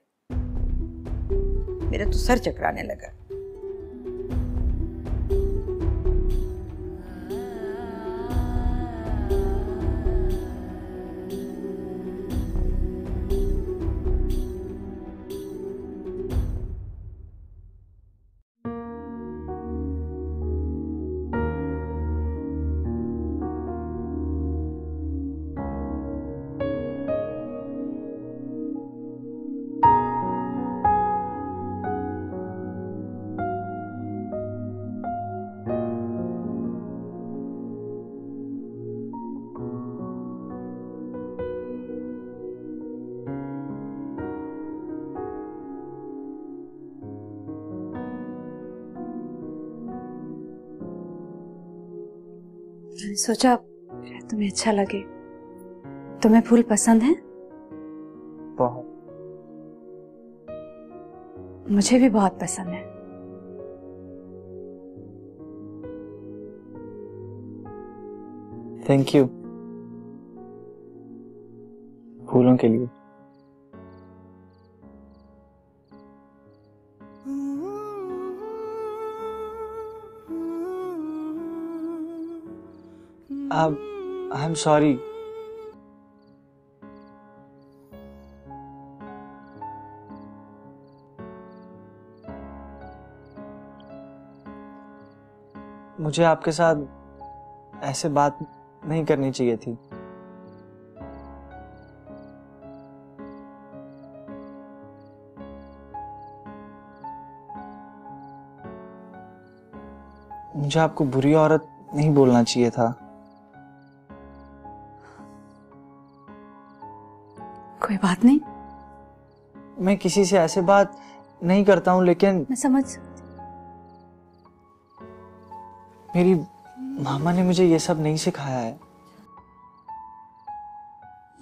मेरा तो सर चकराने लगा। मैंने सोचा शायद तुम्हें अच्छा लगे। तुम्हें फूल पसंद है? बहुत। मुझे भी बहुत पसंद है। थैंक यू फूलों के लिए। I am sorry. मुझे आपके साथ ऐसे बात नहीं करनी चाहिए थी। मुझे आपको बुरी औरत नहीं बोलना चाहिए था। कोई बात नहीं। मैं किसी से ऐसे बात नहीं करता हूं, लेकिन मैं समझ मेरी मामा ने मुझे ये सब नहीं सिखाया है।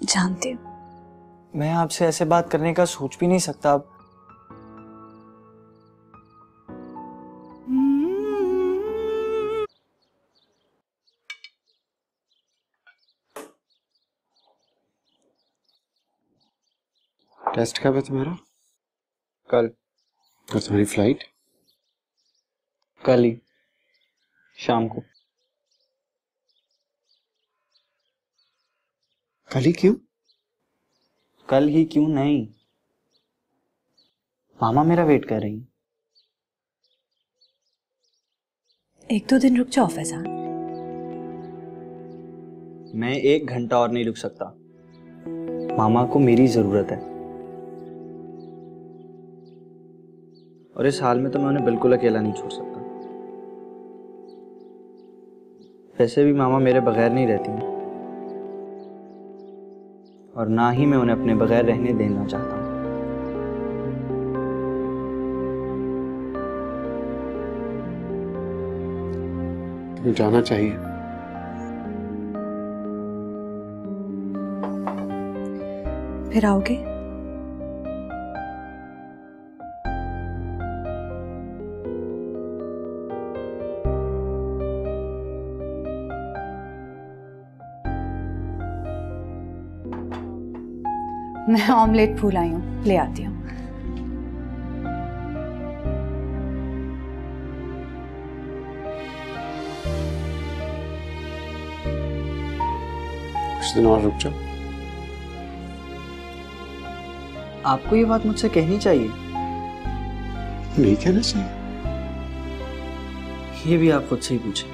जानती हूँ। मैं आपसे ऐसे बात करने का सोच भी नहीं सकता। अब टेस्ट कब है तुम्हारा? कल। और तुम्हारी फ्लाइट? कल ही शाम को। कल ही क्यों? कल ही क्यों नहीं, मामा मेरा वेट कर रही हैं। 1-2 दिन रुक जाओ फैजान। मैं 1 घंटा और नहीं रुक सकता। मामा को मेरी जरूरत है, और इस हाल में तो मैं उन्हें बिल्कुल अकेला नहीं छोड़ सकता। वैसे भी मामा मेरे बगैर नहीं रहती हैं, और ना ही मैं उन्हें अपने बगैर रहने देना चाहता हूँ। तुम्हें जाना चाहिए। फिर आओगे? मैं ऑमलेट फूल आई हूँ, ले आती हूँ। कुछ दिन और रुक जाओ। आपको ये बात मुझसे कहनी चाहिए। नहीं कहना चाहिए। ये भी आप खुद से ही पूछें।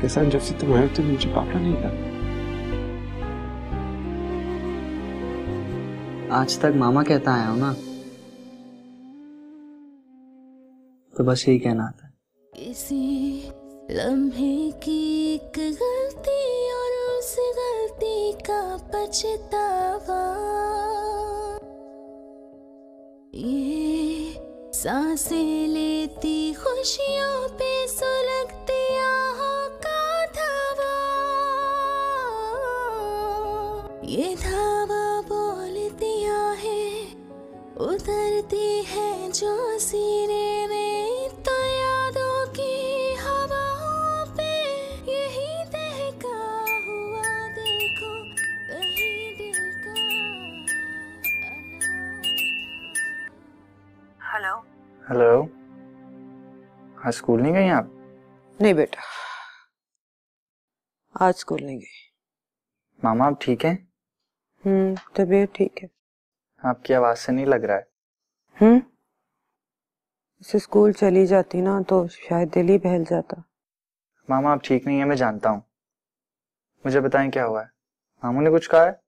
किसान, जब से तुम आए हो तो मुझे पापा नहीं था। आज तक मामा कहता आया हूं ना, तो बस यही कहना आता है। किसी लम्हे की एक गलती और उस गलती का पछतावा, ये सांसें लेती खुशियों पे सुलगती आहों का धावा, ये धावा बोलतिया है उतरती है जो सीने में, तो यादों की हवाओं पे यही दहका हुआ देखो कहीं दिल का। हेलो हेलो, आज स्कूल नहीं गई आप? नहीं बेटा, आज स्कूल नहीं गई। मामा आप ठीक हैं? तबीयत ठीक है। आपकी आवाज से नहीं लग रहा है। इसे स्कूल चली जाती ना तो शायद दिल ही बहल जाता। मामा आप ठीक नहीं है, मैं जानता हूँ। मुझे बताएं क्या हुआ है? मामू ने कुछ कहा है?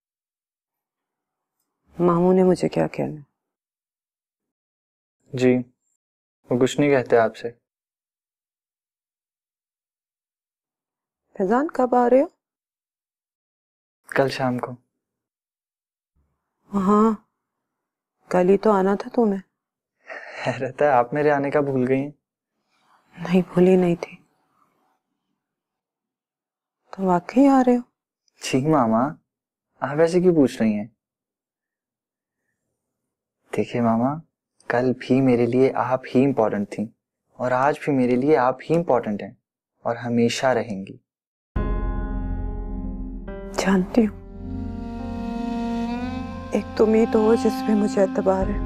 मामू ने मुझे क्या कहना? जी, वो कुछ नहीं कहते आपसे। फैजान कब आ रहे हो? कल शाम को। हाँ, कल ही तो आना था तुम्हें। हैरत है, आप मेरे आने का भूल गई हैं। नहीं, भूली नहीं थी। तो वाकई आ रहे हो? जी मामा, आप ऐसे क्यों पूछ रही हैं? देखिए मामा, कल भी मेरे लिए आप ही इम्पोर्टेंट थी और आज भी मेरे लिए आप ही इम्पोर्टेंट हैं और हमेशा रहेंगी। जानती हूँ, एक तुम ही तो हो जिसमें मुझे एतबार है।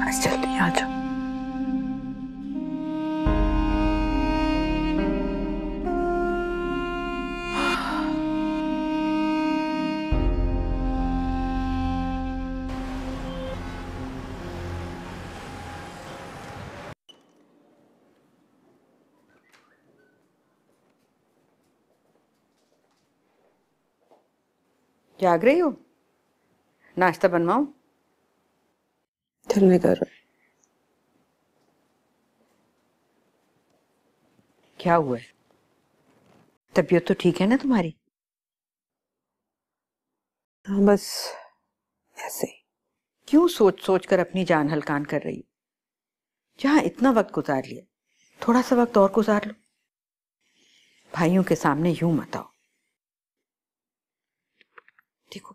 आज जल्दी आ जाओ। जाग रही हो? नाश्ता बनवाऊं? दिल नहीं कर रहा। क्या हुआ है? तबीयत तो ठीक है ना तुम्हारी? हाँ, बस ऐसे ही। क्यों सोच सोच कर अपनी जान हलकान कर रही? जहां इतना वक्त गुजार लिया, थोड़ा सा वक्त और गुजार लो। भाइयों के सामने यूं मत आओ। देखो